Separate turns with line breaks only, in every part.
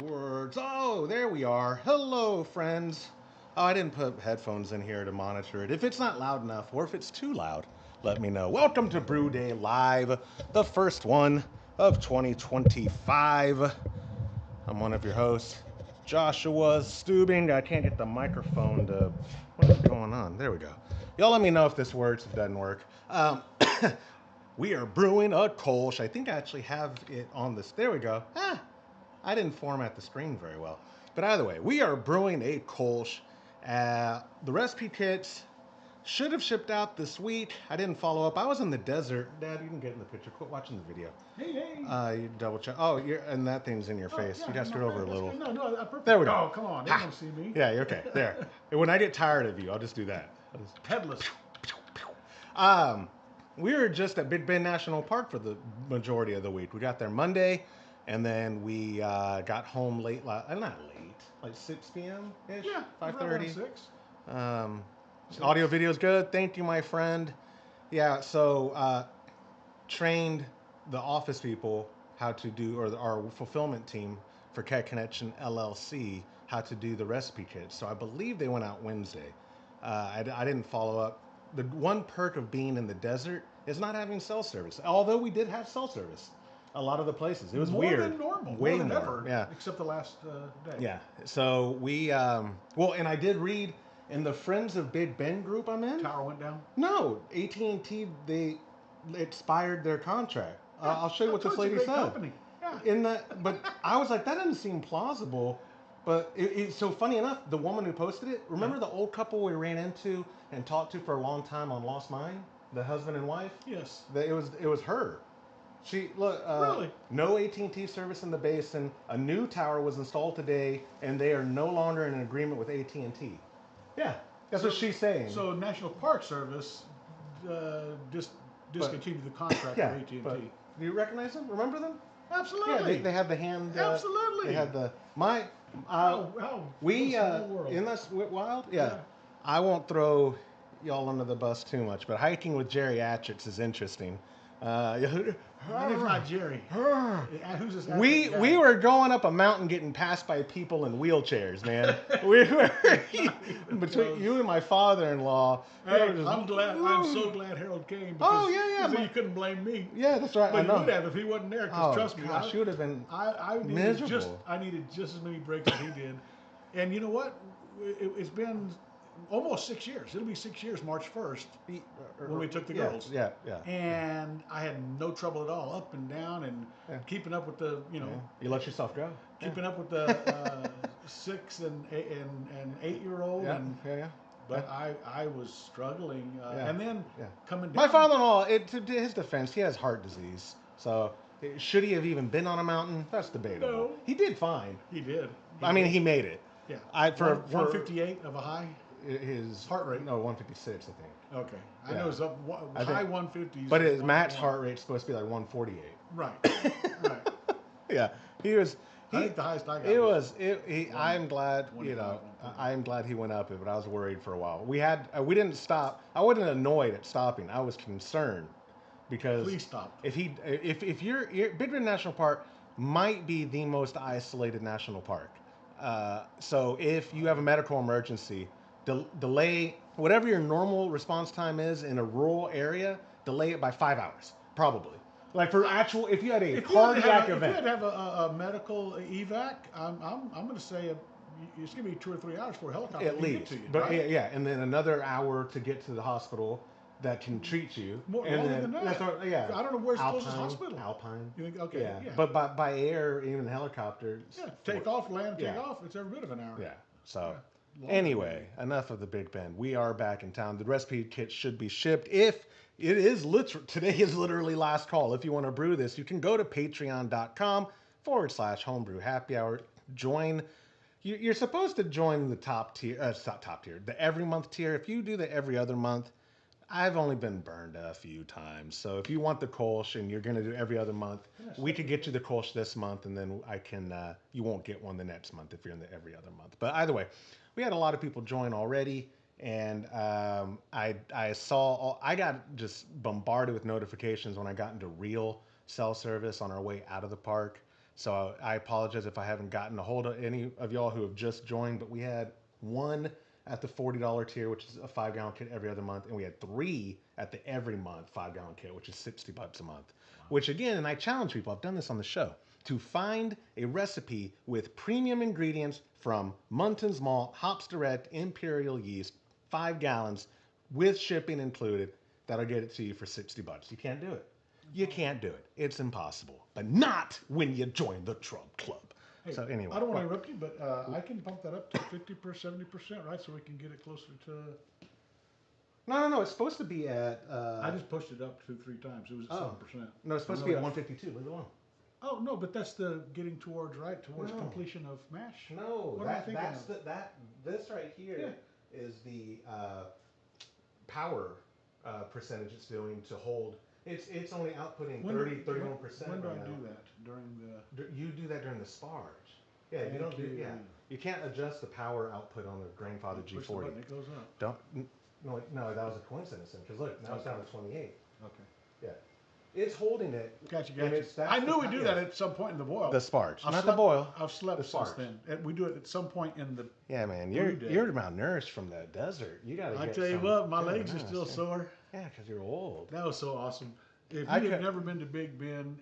Words. Oh, there we are. Hello, friends. Oh, I didn't put headphones in here to monitor it. If it's not loud enough or if it's too loud, let me know. Welcome to Brew Day Live, the first one of 2025. I'm one of your hosts, Joshua Stubing. I can't get the microphone to. What is going on? There we go. Y'all let me know if this works, if it doesn't work. We are brewing a Kolsch. I think I actually have it on this. There we go. I didn't format the screen very well. But either way, we are brewing a Kolsch. The recipe kits should have shipped out this week. I didn't follow up. I was in the desert. Dad, you can get in the picture. Quit watching the video.
Hey, hey.
You double check. Oh, and that thing's in your face.
Yeah,
You got to scoot over a little.
No, perfect.
There we go.
Oh, come on. They don't see me.
Yeah, you're okay. There. And when I get tired of you, I'll just do that.
Headless.
Um, we were just at Big Bend National Park for the majority of the week. We got there Monday, and then we got home late. Not late, like 6 p.m. ish.
Yeah,
5:30.
6.
Um, audio video is good. Thank you, my friend. Yeah, so trained the office people how to do, or our fulfillment team for Cat Connection LLC, how to do the recipe kits. So I believe they went out Wednesday. I didn't follow up. The one perk of being in the desert is not having cell service. Although we did have cell service, a lot of the places. It was
more
weird.
Than normal.
Way
more than
more.
ever.
Yeah.
Except the last day.
Yeah. So we, well, and I did read in the Friends of Big Ben group I'm in.
Tower went down.
No, AT&T, they expired their contract. I'll show you what this lady said.
Company. Yeah.
In that, but I was like, that doesn't seem plausible. But it's so funny enough. The woman who posted it, remember the old couple we ran into and talked to for a long time on Lost Mine, the husband and wife.
Yes.
It was her. She look.
Really?
No AT&T service in the basin. A new tower was installed today, and they are no longer in an agreement with AT&T. Yeah, that's what she's saying.
So National Park Service just discontinued the contract
Yeah,
with AT&T.
but do you recognize them? Remember them?
Absolutely.
Yeah, they had the hand.
Absolutely.
They had the my. We in this wild. Yeah. I won't throw y'all under the bus too much, but hiking with geriatrics is interesting.
It's not Jerry. Who's this?
We were going up a mountain getting passed by people in wheelchairs, man. We were between you and my father-in-law.
Hey, I'm so glad Harold came. Because so you couldn't blame me.
Yeah, that's right.
But
I
you
know.
would have if he wasn't there. Because trust me,
she would have been
I needed
miserable.
I needed just as many breaks as he did. And you know what? It's been almost 6 years. It'll be 6 years, March 1st, when we took the girls.
Yeah.
And I had no trouble at all, up and down, and keeping up with the,
You let yourself go.
keeping up with the 6 and 8-year-old. But I was struggling, and then coming down.
My father-in-law, to his defense, he has heart disease. So should he have even been on a mountain? That's debatable.
No.
He did fine.
He did.
I mean, he made it.
Yeah.
For
158 of a high.
His
heart rate.
No, 156, I think.
Okay, I know it's up high 150s.
But his max heart rate's supposed to be like 148.
Right. Right.
Yeah, he was.
I think the highest I got.
It was. I'm glad. I'm glad he went up it, but I was worried for a while. We didn't stop. I wasn't annoyed at stopping. I was concerned because
please stop.
If you're Big Bend National Park might be the most isolated national park. So if you have a medical emergency, delay whatever your normal response time is in a rural area. Delay it by 5 hours, probably. Like for actual, if you had a cardiac event,
if you had to have a medical evac, I'm going to say it's going to be 2 or 3 hours for a helicopter
at least.
Get to you,
but
right?
yeah, and then another hour to get to the hospital that can treat you.
Longer than that. I don't know where's the closest hospital.
Alpine.
You think, okay. Yeah.
But by air, even helicopter.
Yeah. Take off, land, take off. It's every bit of an hour.
Yeah. So. Anyway, enough of the Big Bend. We are back in town. The recipe kit should be shipped. If it is today is literally last call. If you want to brew this, you can go to patreon.com/homebrew happy hour. Join. You're supposed to join the top tier, the every month tier. If you do the every other month, I've only been burned a few times. So if you want the Kolsch and you're going to do every other month, we could get you the Kolsch this month, and then you won't get one the next month if you're in the every other month. But either way, we had a lot of people join already, and I got just bombarded with notifications when I got into real cell service on our way out of the park. So I apologize if I haven't gotten a hold of any of y'all who have just joined, but we had one at the $40 tier, which is a 5-gallon kit every other month, and we had 3 at the every month 5-gallon kit, which is $60 a month. Wow. Which again, and I challenge people, I've done this on the show, to find a recipe with premium ingredients from Munton's Malt, Hops Direct, Imperial Yeast, 5 gallons with shipping included. That'll get it to you for $60. You can't do it. You can't do it. It's impossible. But not when you join the Trump Club.
Hey,
so anyway,
I don't want to interrupt you, but I can bump that up to 50%, 70%, right? So we can get it closer to.
No. It's supposed to be at.
I just pushed it up 2-3 times. It was at 7%.
No, it's supposed to be at 152. Leave it alone.
Oh no, but that's the getting towards completion of mash.
No, this right here is the power percentage it's doing to hold. It's only outputting 31%.
When do
right
I
now.
do that? During the.
You do that during the sparge. Yeah, you don't do. Yeah, you can't adjust the power output on the Grainfather G40.
Push the button, it goes up.
Don't. No, that was a coincidence. Because look, now it's down to 28.
Okay.
Yeah. It's holding it.
Gotcha. I knew we do that at some point in the boil.
The sparge, not the boil.
I've slept since then. We do it at some point in the.
Yeah, man, you're malnourished from the desert. You got to.
I tell you what, my legs are still sore.
Yeah, because you're old.
That was so awesome. If you have never been to Big Bend,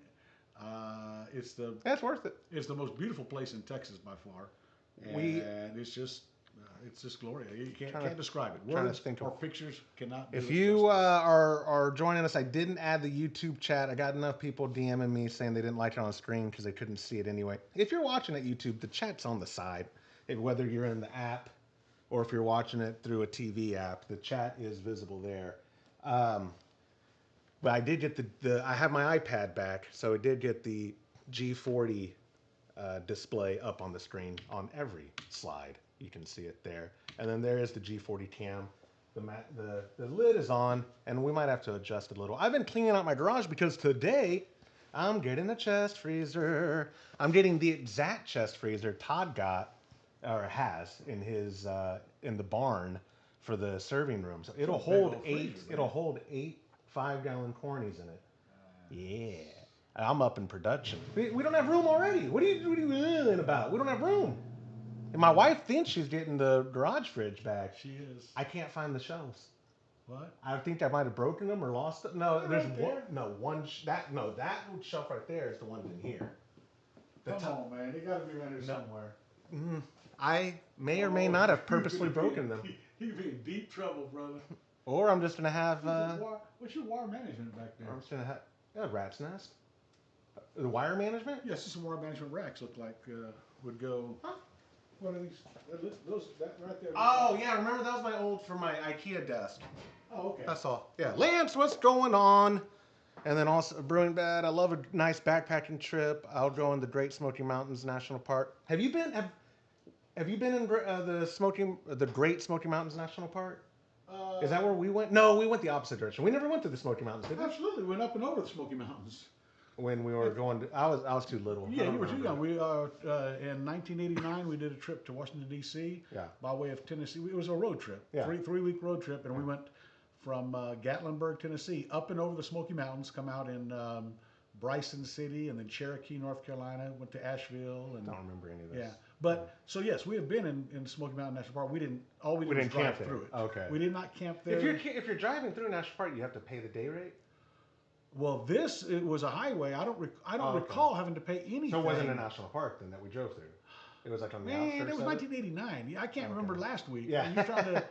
that's worth it.
It's the most beautiful place in Texas by far, and it's just glorious. You can't describe it. Words or pictures cannot.
If you are joining us, I didn't add the YouTube chat. I got enough people DMing me saying they didn't like it on the screen because they couldn't see it anyway. If you're watching at YouTube, the chat's on the side. Whether you're in the app or if you're watching it through a TV app, the chat is visible there. But I did get I have my iPad back, so it did get the G40 display up on the screen on every slide. You can see it there. And then there is the G40 cam. The lid is on, and we might have to adjust it a little. I've been cleaning out my garage because today I'm getting a chest freezer. I'm getting the exact chest freezer Todd got, or has, in his in the barn for the serving room. So it'll hold eight. It'll hold 8 5-gallon cornies in it. Yeah. I'm up in production. We don't have room already. What are you yelling about? We don't have room. And my wife thinks she's getting the garage fridge back.
She is.
I can't find the shelves.
What?
I think I might have broken them or lost them. No, there's one. That shelf right there is the one in here.
Come on, man. They got to be around here somewhere.
I may or may not have purposely broken them.
You'd be in deep trouble, brother.
Or I'm just gonna have.
What's your wire management back there?
I'm just gonna have a rat's nest. The wire management?
Yes, some wire management racks look like would go.
Huh?
What are these? That right there.
Oh yeah, remember that was my old for my IKEA desk.
Oh okay.
That's all. Yeah, Lance, what's going on? And then also Brewing Bad. I love a nice backpacking trip. I'll go in the Great Smoky Mountains National Park. Have you been? Have you been in the Great Smoky Mountains National Park? Is that where we went? No, we went the opposite direction. We never went to the Smoky Mountains, did we?
Absolutely, we went up and over the Smoky Mountains.
When we were going to, I was too little.
Yeah, you were too young. We in 1989 we did a trip to Washington D.C.
Yeah.
By way of Tennessee. It was a road trip,
yeah.
three-week road trip, and we went from Gatlinburg, Tennessee, up and over the Smoky Mountains. Come out in Bryson City, and then Cherokee, North Carolina. Went to Asheville, and
I don't remember any of this.
Yeah, but so yes, we have been in Smoky Mountain National Park. We didn't. All we did was drive through it.
Okay.
We did not camp there.
If you're driving through National Park, you have to pay the day rate.
Well, it was a highway. I don't recall having to pay anything.
So it wasn't a national park then that we drove through. It was like on the outskirts.
Man, it was 1989. Yeah, I can't remember last week.
Yeah.
You're trying to,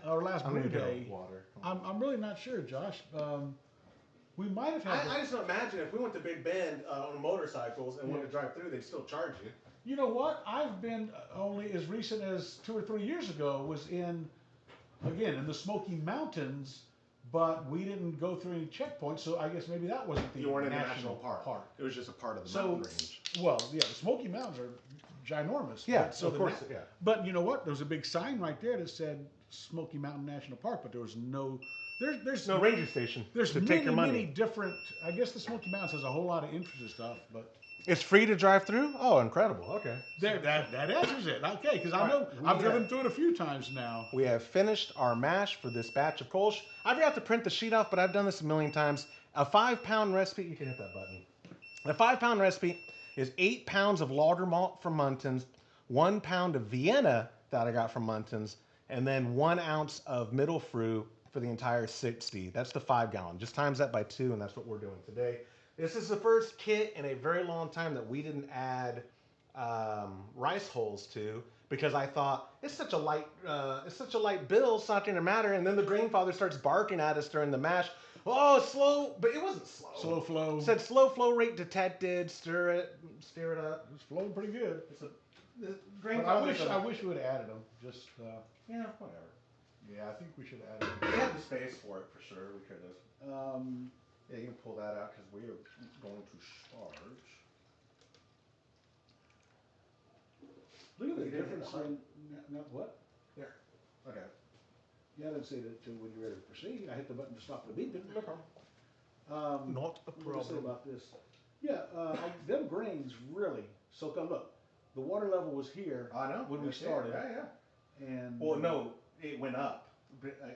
or last brew day.
Water.
I'm really not sure, Josh. We might have had.
I just don't imagine if we went to Big Bend on motorcycles and wanted to drive through, they'd still charge you.
You know what? I've been only as recent as 2 or 3 years ago was in the Smoky Mountains. But we didn't go through any checkpoints, so I guess maybe that wasn't the
You weren't in
national
the national park. It was just a part of the mountain range.
Well, yeah, the Smoky Mountains are ginormous.
Yeah, of course, yeah.
But you know what? There was a big sign right there that said Smoky Mountain National Park, but there was no. There's
no ranger station.
There's
to
many,
take your money.
many different. I guess the Smoky Mountains has a whole lot of interesting stuff, but.
It's free to drive through? Oh, incredible. Okay.
That answers it. Okay, because I know I've driven through it a few times now.
We have finished our mash for this batch of Kolsch. I forgot to print the sheet off, but I've done this a million times. A 5-pound recipe, you can hit that button. A 5-pound recipe is 8 pounds of lager malt from Muntins, 1 pound of Vienna that I got from Muntins, and then 1 ounce of middle fruit for the entire 60. That's the 5 gallon. Just times that by 2, and that's what we're doing today. This is the first kit in a very long time that we didn't add rice hulls to, because I thought it's such a light bill, it's not going to matter. And then the Grandfather starts barking at us during the mash. Oh, slow, but it wasn't slow.
Slow flow.
It said slow flow rate detected. Stir it up.
It's flowing pretty good.
The
But I wish we would have added them. Just
yeah, whatever.
yeah, I think we should have added
We
them.
had the space for it for sure. We could have. Yeah, you can pull that out because we are going to starch.
Look at the
You didn't
difference
hit the
in what?
There. Okay.
Yeah, I didn't say that when you're ready to proceed. I hit the button to stop the beeping.
No problem. Not a
What did I say
problem.
about this? Yeah, them grains really soak up. Look, the water level was here
I know.
when we
That's it.
started.
Yeah.
And
Well, no, it went up.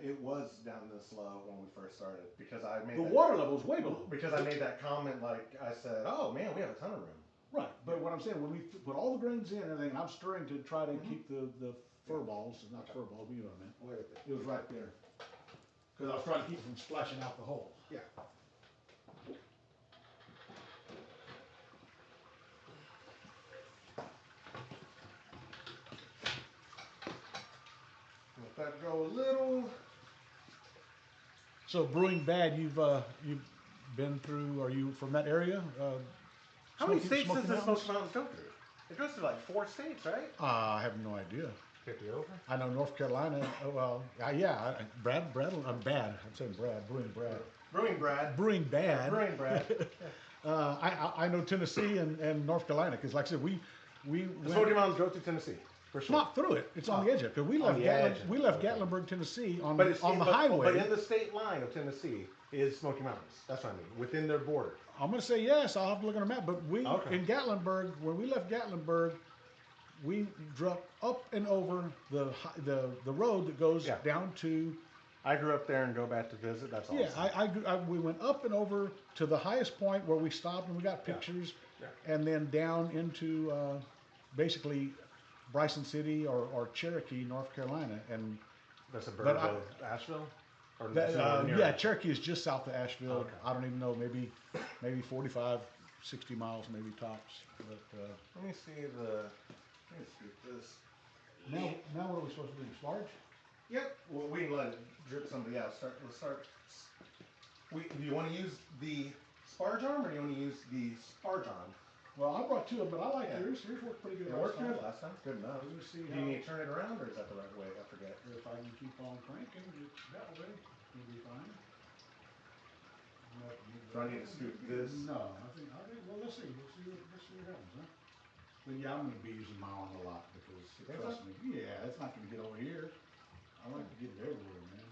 It was down this low when we first started because I made
the
that,
water level was way below.
because I made that comment. Like I said, oh man, we have a ton of room.
Right, but what I'm saying, when we put all the grains in and everything, and I'm stirring to try to keep the fur balls, not fur balls, but you know what I meant.
Where is it?
It was right there. Because I was trying to keep it from splashing out the hole.
Yeah. Let that go a little.
So Brewing Bad, you've been through, are you from that area?
How many
Smoky-
states
Smoky
does this
Mountains?
Smoky Mountains go through? It goes through like 4 states, right?
I have no idea.
50 over.
I know North Carolina, Brad, I'm bad, I'm saying Brad, Brewing Brad.
Brewing Brad.
Brewing Bad.
Brewing Brad.
I know Tennessee and North Carolina, because like I said, we
The
went,
Smoky Mountains go through Tennessee, for sure.
not through it, it's on the edge of it, because we
On
left
the edge.
we left
Okay.
Gatlinburg, Tennessee on,
But it's
on the
but
highway.
in the state line of Tennessee is Smoky Mountains. That's what I mean. Within their border.
I'm gonna say yes, I'll have to look on a map, but we,
Okay.
in Gatlinburg, when we left Gatlinburg, we drove up and over the road that goes
Yeah.
down to,
I grew up there and go back to visit. That's awesome.
yeah, we went up and over to the highest point where we stopped and we got pictures,
Yeah.
and then down into, basically Bryson City or Cherokee, North Carolina, and
That's a
But
bird of Asheville? Or
that,
somewhere near
yeah,
it?
Cherokee is just south of Asheville.
Okay.
I don't even know, maybe 45, 60 miles, maybe tops. But
Let me see the. Let me scoop this.
now what are we supposed to do? Sparge?
Yep. Well, we can let it drip somebody else. Let's start. Do you want to use the sparge arm or do you want to use the sparge arm?
Well, I brought two of them, but I like
Yeah.
yours. Yours worked pretty good.
It
last
worked
time.
good last time. Good enough.
Let me see
Do
how,
you need to turn it around or is that the right way? I forget.
if I can keep on cranking it that way, it'll be fine.
Do I need to scoop this?
No, I think, well, let's see. Let's see what happens, huh? But yeah, I'm gonna be using my arm a lot because,
think
trust
so?
me, yeah, it's not gonna get over here. I like to get it everywhere, man.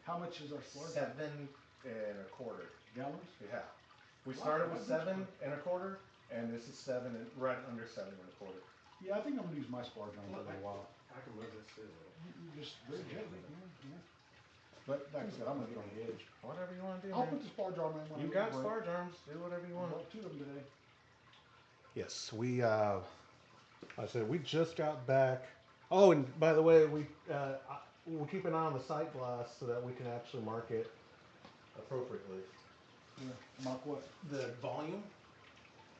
How much is our sparge?
7 1/4
Gallons?
Yeah. We
Wow,
started with
that's
7 1/4, and this is right under 7 1/4.
Yeah, I think I'm gonna use my sparge arm for a little while.
I can move this too.
Just very gently, yeah. But like I said, I'm gonna get on the edge.
Whatever you want to do.
I'll
man.
put the sparge arm in when I
You
get
got
a break.
sparge arms. Do whatever you
I
want.
brought two of them today.
Yes, I said we just got back. Oh, and by the way, we'll keep an eye on the sight glass so that we can actually mark it appropriately.
Yeah. Mark what?
The volume.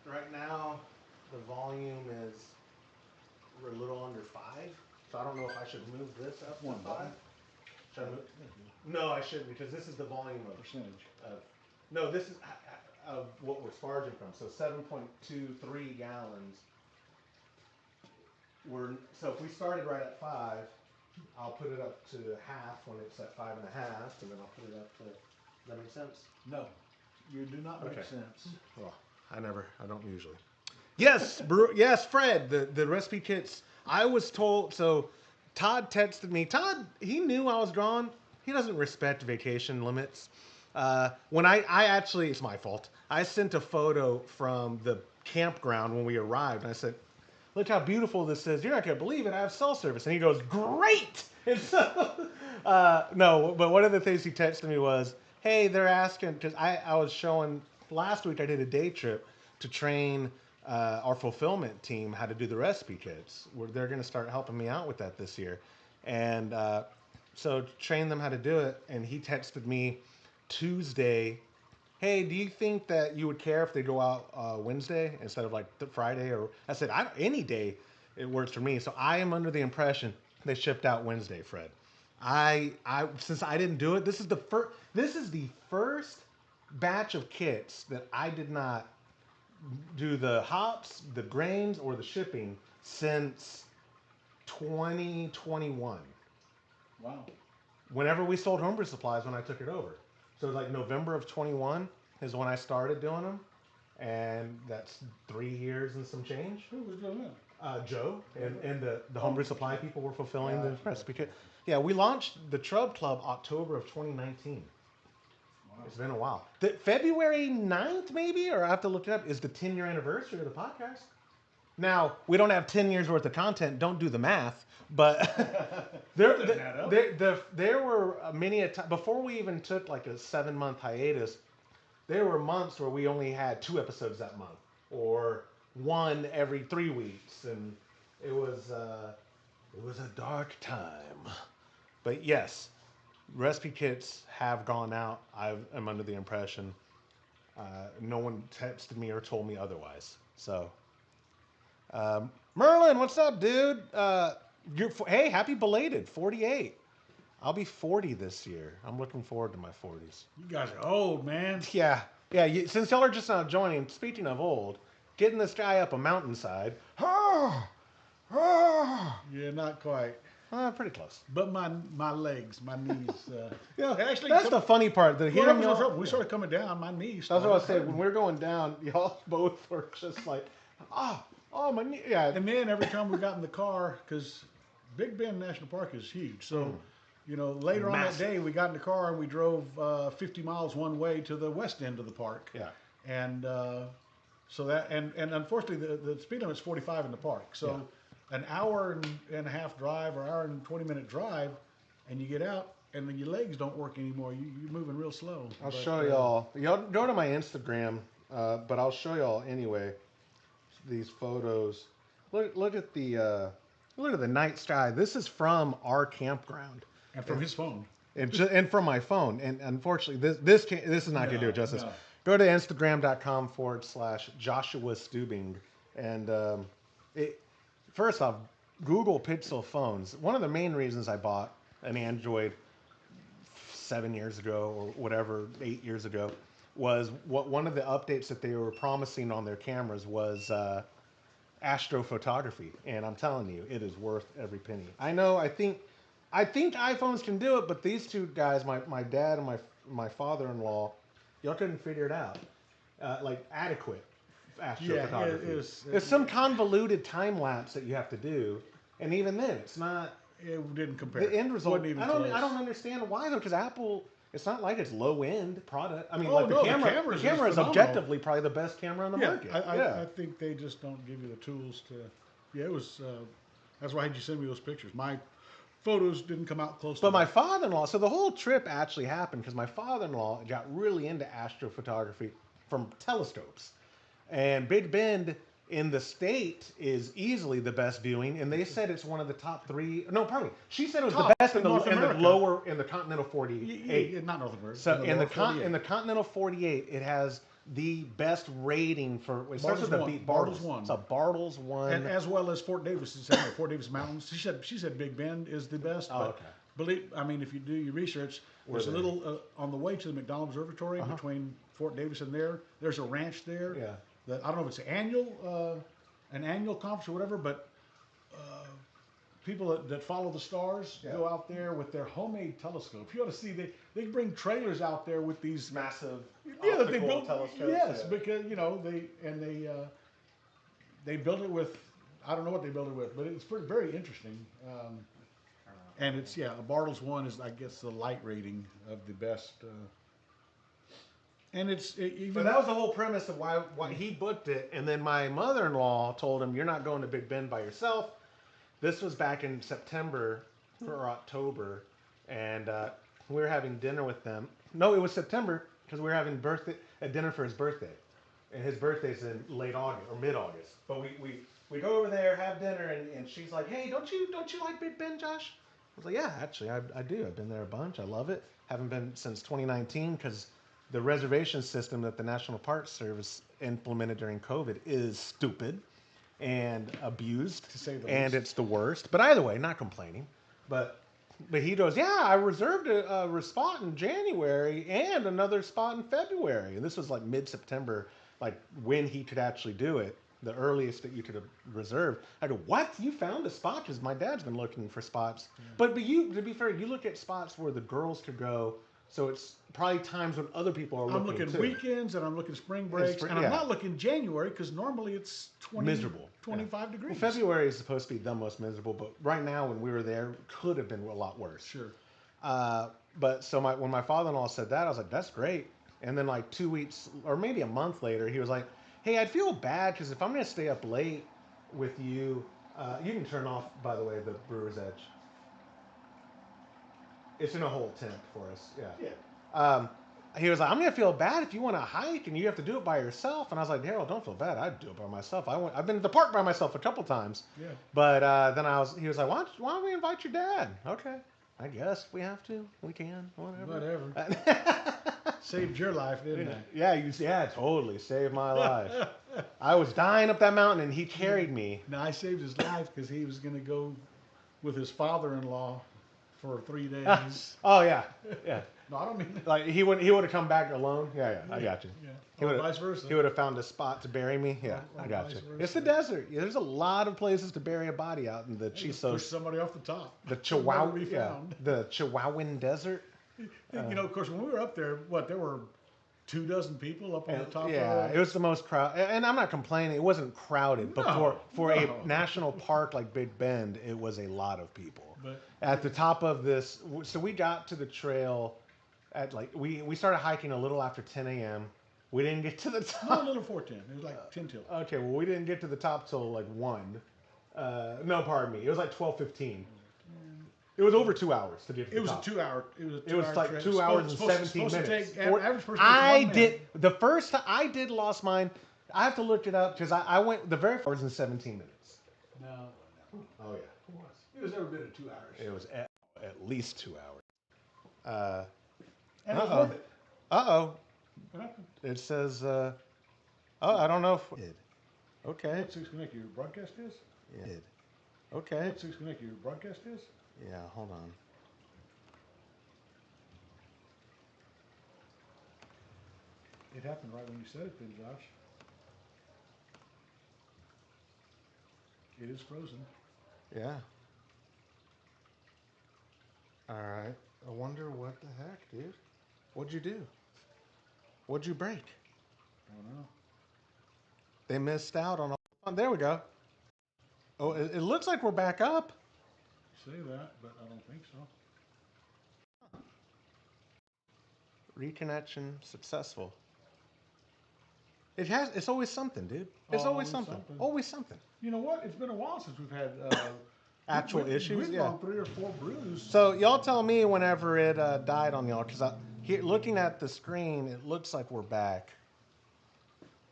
Right now, the volume is we're a little under 5. So I don't know if I should move this up to
One
5.
button.
Should I move? No, I shouldn't because this is the volume
Percentage.
no, this is of what we're sparging from. So 7.23 gallons. So if we started right at 5, I'll put it up to half when it's at 5.5, and then I'll put it up to. Does that make sense?
No, you do not make
Okay.
sense.
Well, I don't usually. Yes, yes, Fred, the recipe kits. I was told, so Todd texted me. Todd, he knew I was gone. He doesn't respect vacation limits. When I actually, it's my fault. I sent a photo from the campground when we arrived, and I said, look how beautiful this is. You're not going to believe it. I have cell service. And he goes, great. And so, no, but one of the things he texted me was, hey, they're asking, because I was showing, last week I did a day trip to train our fulfillment team how to do the recipe kits. They're going to start helping me out with that this year, and so train them how to do it. And he texted me Tuesday, "Hey, do you think that you would care if they go out Wednesday instead of like Friday?" Or I said, Any day, it works for me." So I am under the impression they shipped out Wednesday, Fred. I since I didn't do it, this is the first. This is the first batch of kits that I did not do the hops, the grains, or the shipping since 2021.
Wow.
Whenever we sold homebrew supplies, when I took it over, so it was like November of 21 is when I started doing them, and that's 3 years and some change.
Who was doing that?
Joe and the homebrew supply people were fulfilling the
Gotcha.
recipe kit. Yeah, we launched the Trub Club October of 2019.
Wow.
It's been a while. February 9th, maybe, or I have to look it up, is the 10-year anniversary of the podcast. Now, we don't have 10 years worth of content. Don't do the math. But there were many a time, before we even took like a 7-month hiatus, there were months where we only had 2 episodes that month, or one every 3 weeks. And it was a dark time. But yes, recipe kits have gone out. I'm under the impression. No one texted me or told me otherwise. So, Merlin, what's up, dude? Hey, happy belated 48. I'll be 40 this year. I'm looking forward to my 40s.
You guys are old, man.
Yeah, yeah. Since y'all are just now joining, speaking of old, getting this guy up a mountainside.
Yeah, not quite.
Pretty close.
But my legs, my knees.
Yeah,
actually,
that's the funny part. That
well,
hearing
that was
y'all,
the we started coming down. My knees.
that's what I
started
said. When
hurting.
we're going down, y'all both were just like, oh, my knee. Yeah.
And then every time we got in the car, because Big Bend National Park is huge, so later on that
Massive.
day we got in the car and we drove 50 miles one way to the west end of the park.
Yeah.
And so that and unfortunately the speed limit's 45 in the park. So an hour and a half drive or hour and 20-minute drive, and you get out and then your legs don't work anymore. You're moving real slow.
I'll show y'all. Y'all go to my Instagram, but I'll show y'all anyway. These photos. Look at the night sky. This is from our campground.
And from his phone.
And from my phone. And unfortunately, this is not going to do it justice.
No.
Go to Instagram.com/Joshua Stubing. And first off, Google Pixel phones. One of the main reasons I bought an Android 7 years ago or whatever, 8 years ago, was one of the updates that they were promising on their cameras was astrophotography. And I'm telling you, it is worth every penny. I know, I think iPhones can do it, but these two guys, my dad and my father-in-law, y'all couldn't figure it out. Like adequate astrophotography. It's some convoluted time lapse that you have to do, and even then, it's not.
It didn't compare.
The end result.
Wasn't even
I don't
close.
understand why though, because Apple. It's not like it's low end product. I mean,
Oh,
like
no,
the camera
camera is
is
phenomenal.
objectively probably the best camera on the market.
I think they just don't give you the tools to. Yeah, it was. That's why I had you send me those pictures. My photos didn't come out close.
But
to
my
that.
father-in-law, so the whole trip actually happened because my father-in-law got really into astrophotography from telescopes. And Big Bend in the state is easily the best viewing, and they said it's one of the top 3. No, pardon me. She said it was the
Top
best
in North
in the
America.
lower in the continental 48.
Yeah, not North America.
So in
lower
the
48.
in the continental 48, it has the best rating for. It starts
Bartles
with the
one.
beat
Bartles
Bartles.
one.
So Bartles one.
And as well as Fort Davis, is saying, Fort Davis Mountains. She said Big Bend is the best.
Oh,
but
okay.
I mean, if you do your research, there's a little on the way to the McDonald Observatory between Fort Davis and there. There's a ranch there.
Yeah.
That I don't know if it's an annual conference or whatever, but people that follow the stars go out there with their homemade telescopes. You ought to see they bring trailers out there with these
Massive
they
optical
built
telescopes.
yes,
yeah.
because they built it with I don't know what they built it with, but it's very interesting. And it's a Bartles one is I guess the light rating of the best. And even
But that was the whole premise of why he booked it. And then my mother-in-law told him, "You're not going to Big Bend by yourself." This was back in September or October, and we were having dinner with them. No, it was September because we were having dinner for his birthday. and his birthday's in late August or mid August. But we go over there, have dinner, and she's like, "Hey, don't you like Big Ben, Josh?" I was like, "Yeah, actually, I do. I've been there a bunch. I love it. Haven't been since 2019 because the reservation system that the National Park Service implemented during COVID is stupid and abused,
To say the
and
least.
it's the worst. But either way, not complaining. But he goes, yeah, I reserved a spot in January and another spot in February. And this was like mid September, like when he could actually do it, the earliest that you could have reserved. I go, what? You found a spot? Because my dad's been looking for spots. Yeah. But you, to be fair, you look at spots where the girls could go. So it's probably times when other people are looking.
I'm looking
too.
weekends and I'm looking spring breaks, and I'm not looking January because normally it's 20,
miserable,
25 degrees.
Well, February is supposed to be the most miserable, but right now when we were there, could have been a lot worse.
Sure.
But so when my father-in-law said that, I was like, that's great. And then like 2 weeks or maybe a month later, he was like, hey, I'd feel bad because if I'm going to stay up late with you, you can turn off, by the way, the Brewer's Edge. It's in a whole tent for us. Yeah. He was like, I'm gonna feel bad if you want to hike and you have to do it by yourself. And I was like, Harold, don't feel bad. I'd do it by myself. I've been to the park by myself a couple times.
Yeah.
But then he was like, why don't we invite your dad? Okay, I guess we have to. We can. Whatever.
Saved your life, didn't it?
Yeah, totally saved my life. I was dying up that mountain and he carried me.
No, I saved his life because he was gonna go with his father-in-law for 3 days.
Oh yeah.
No, I don't mean that.
Like he would have come back alone. Yeah, I got you.
Yeah. Or vice versa.
He would have found a spot to bury me. Yeah, I got you. It's the desert. Yeah, there's a lot of places to bury a body out in the Chisos.
Push somebody off the top.
The the Chihuahuan Desert.
Of course, when we were up there, there were 24 people up on the top.
Yeah, it was the most crowded. And I'm not complaining. It wasn't crowded, but for a national park like Big Bend, it was a lot of people. But at the top of this, so we got to the trail at we started hiking a little after 10 a.m. We didn't get to the top.
No, a little 4:10. It was like 10 till.
Okay, well we didn't get to the top till like 1. No, pardon me. It was like 12:15. It was over 2 hours to get to the top.
It was
like 2 hours and 17 minutes.
Average person
I did lost mine. I have to look it up because I went the very first hours and 17 minutes.
No.
Oh yeah.
It was every bit of 2 hours.
It was at least 2 hours.
And it was worth it.
What happened? It says, I don't know if... Okay.
What's connected? Your broadcast is?
Yeah. Okay.
What's connected? Your broadcast is?
Yeah, hold on.
It happened right when you said it then, Josh. It is frozen.
Yeah. All right. I wonder what the heck, dude. What'd you do? What'd you break?
I don't know.
They missed out on all... There we go. Oh, it looks like we're back up.
You say that, but I don't think so.
Reconnection successful. It's always something, dude. It's always something. Always something.
You know what? It's been a while since we've had
actual issues.
We've gone 3 or 4 brews.
So y'all tell me whenever it died on y'all, because looking at the screen, it looks like we're back.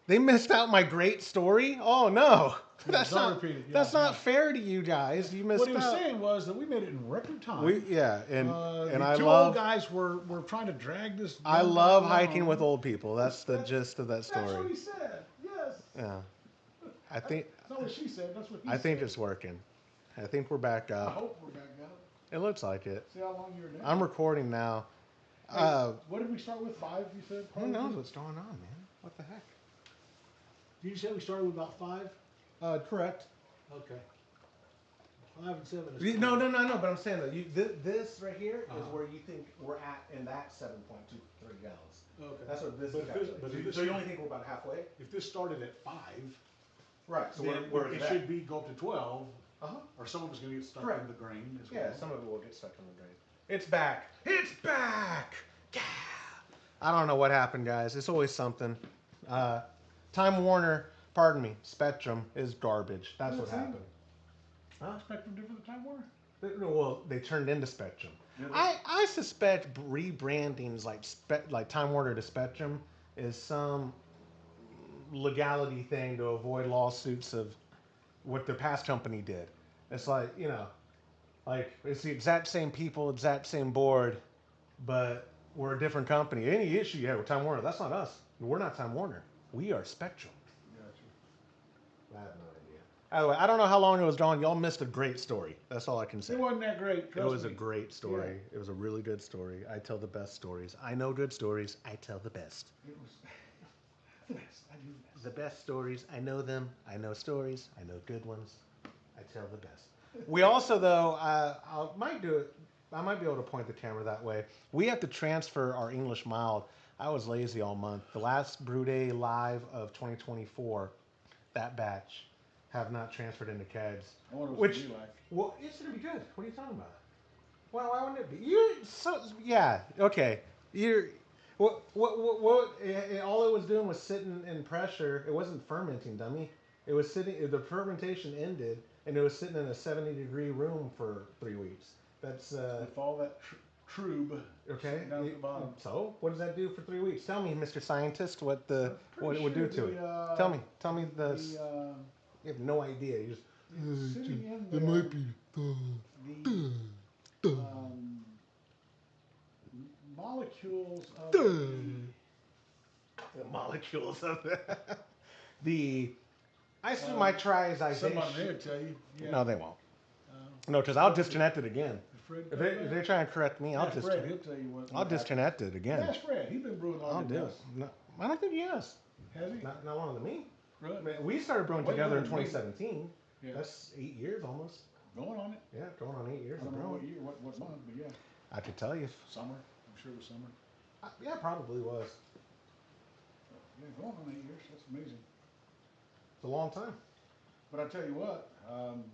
They missed out my great story. Oh no, that's not fair to you guys. You missed out.
What he was saying was that we made it in record time.
And I
two
love
old guys were trying to drag this.
I love hiking with old people. That's the gist of that story.
That's what he said. Yes.
Yeah. I think.
That's not what she said. That's what he
said. I think it's working. I think we're back up.
I hope we're back up.
It looks like it.
See how long you're there.
I'm recording now.
Hey, what did we start with? 5, you said?
Who knows what's going on, man? What the heck?
Did you say we started with about 5?
Correct.
Okay. 5 and 7 is
No. But I'm saying that this right here is where you think we're at in that 7.23 gallons.
Okay.
That's what this is. So you only think we're about halfway?
If this started at 5,
right? So
then
where
it should be go up to 12.
Or
some of it's going to get stuck in the grain as well.
Yeah, some of it will get stuck in the grain. It's back. It's back. Yeah. I don't know what happened, guys. It's always something. Time Warner, pardon me, Spectrum is garbage. That's what happened.
Spectrum different than Time Warner?
Well, they turned into Spectrum. I suspect rebrandings like Time Warner to Spectrum is some legality thing to avoid lawsuits of what their past company did. It's like, like it's the exact same people, exact same board, but we're a different company. Any issue, yeah, we're Time Warner. That's not us. We're not Time Warner. We are Spectrum.
Gotcha.
I have no idea. By the way, I don't know how long it was drawn. Y'all missed a great story. That's all I can say.
It wasn't that great.
It
Trust
was
me.
a great story. It was a really good story. I tell the best stories. I know good stories. I tell the best.
It was the best. I do the best.
The best stories. I know them. I know stories. I know good ones. I tell the best. We also, though, I might do it. I might be able to point the camera that way. We have to transfer our English mild. I was lazy all month. The last Brew Day live of 2024, that batch, have not transferred into kegs.
I wonder what
Which,
it's gonna be like.
well, it's gonna be good. What are you talking about? Well, why wouldn't it be? You're so yeah. Okay. You're all it was doing was sitting in pressure. It wasn't fermenting, dummy. It was sitting. The fermentation ended, and it was sitting in a 70-degree room for 3 weeks. That's
With all that trube
okay.
down at the bottom.
So, what does that do for 3 weeks? Tell me, Mr. Scientist, what it would do to it.
The,
Tell me. Tell me the.
The,
You have no idea. You just.
sitting in
There
there,
might be.
the molecules of
The molecules of the. I assume my triazation.
somebody there tell you. Yeah.
No, they won't.
Uh,
No, because I'll disconnect it again.
Fred
If they try and correct me, I'll
Ask Fred,
disconnect.
he'll tell you what.
I'll disconnect it again.
Ask Fred. He's been brewing
I'll
longer
do
than
it.
us.
No, I don't think he has.
Has he?
Not longer than me.
Really?
I mean, we started brewing
Way
together in
longer than me.
2017.
Yeah.
That's 8 years almost.
Going on it.
Yeah, going on 8 years
I
of
don't know what
brewing.
year, what month, but yeah.
I could tell you.
Summer. I'm sure it was summer.
Yeah, probably was.
Yeah, going on 8 years. That's amazing.
It's a long time.
But I tell you what, some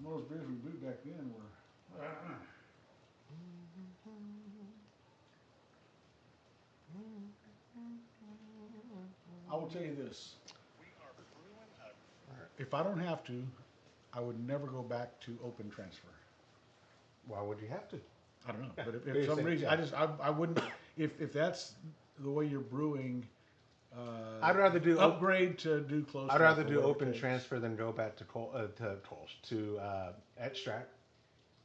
of those beers we brewed back then were. I will tell you this. If I don't have to, I would never go back to open transfer.
Why would you have to?
I don't know, but if
You're
for some
saying-
reason, I wouldn't, if that's the way you're brewing,
I'd rather do
upgrade to do close.
I'd rather
drop or
do
whatever
open
it takes.
transfer than go back to Kolsch to extract.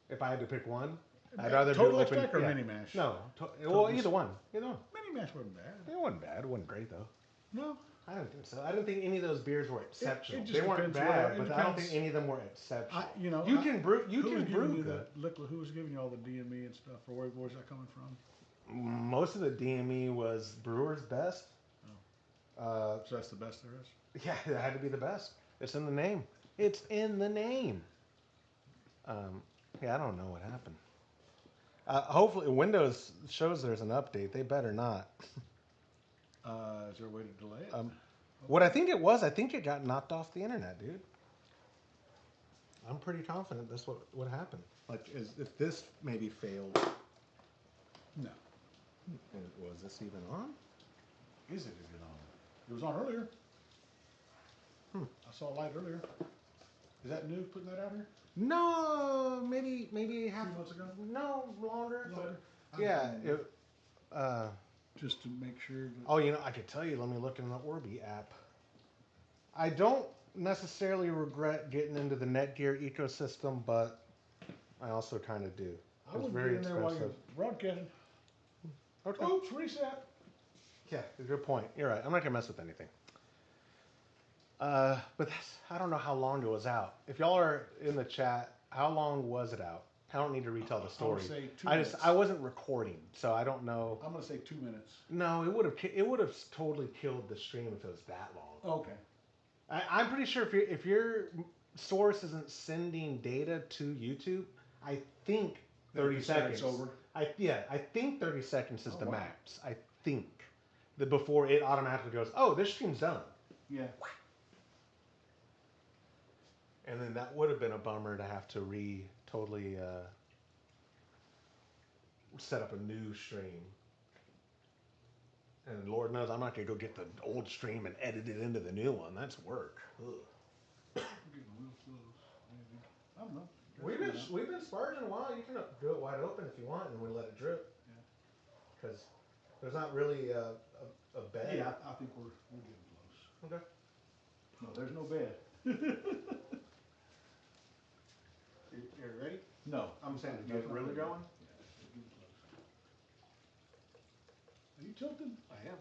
If I had to pick one, I'd rather
Total
do open
extract or mini mash?
No, well, either one. Either one.
Mini mash wasn't bad.
It wasn't bad. It wasn't great though.
No,
I don't think so. I don't think any of those beers were exceptional.
just
They weren't
depends
bad,
where- it
but I don't think
depends.
any of them were exceptional.
you
can brew. You
who was
can
giving
brew
you
good.
that liquid? Who was giving you all the DME and stuff? Or where's that coming from?
Most of the DME was Brewer's Best.
So that's the best there is.
Yeah, it had to be the best. It's in the name. It's in the name. Yeah, I don't know what happened. Hopefully, Windows shows there's an update. They better not.
Is there a way to delay it?
What I think it was, I think it got knocked off the internet, dude. I'm pretty confident that's what happened. Like, if this maybe failed.
No.
And was this even on?
Is it even on? It was on earlier. I saw a light earlier. Is that new? Putting that out here?
No, maybe half.
2 months ago?
No, longer.
Longer?
Yeah.
Just to make sure. That
Oh, I could tell you. Let me look in the Orbi app. I don't necessarily regret getting into the Netgear ecosystem, but I also kind of do.
I
It's
would
very
be in there while
expensive.
you're broadcasting.
Okay.
Oops, reset.
Yeah, good point. You're right. I'm not gonna mess with anything. But I don't know how long it was out. If y'all are in the chat, how long was it out? I don't need to retell the
I would
story.
say 2
I
minutes.
I wasn't recording, so I don't know.
I'm gonna say 2 minutes.
No, it would have totally killed the stream if it was that long.
Okay.
I'm pretty sure if your source isn't sending data to YouTube, I think 30
It's
seconds.
over.
I think 30 seconds is
Oh,
the
wow.
max. I think that before it automatically goes, oh, this stream's done.
Yeah.
And then that would have been a bummer to have to totally set up a new stream. And Lord knows I'm not gonna go get the old stream and edit it into the new one. That's work. Ugh.
I'm getting real close. Maybe. I don't know.
We've been sparging a while. You can do it wide open if you want, and we let it drip.
Yeah.
Because There's not really a bed.
Yeah, I think we're getting close.
Okay.
No, there's no bed.
You're ready?
No.
I'm saying to
No,
get
it's not
really
bed.
going.
Yeah, we're getting close. Are you tilted?
I am.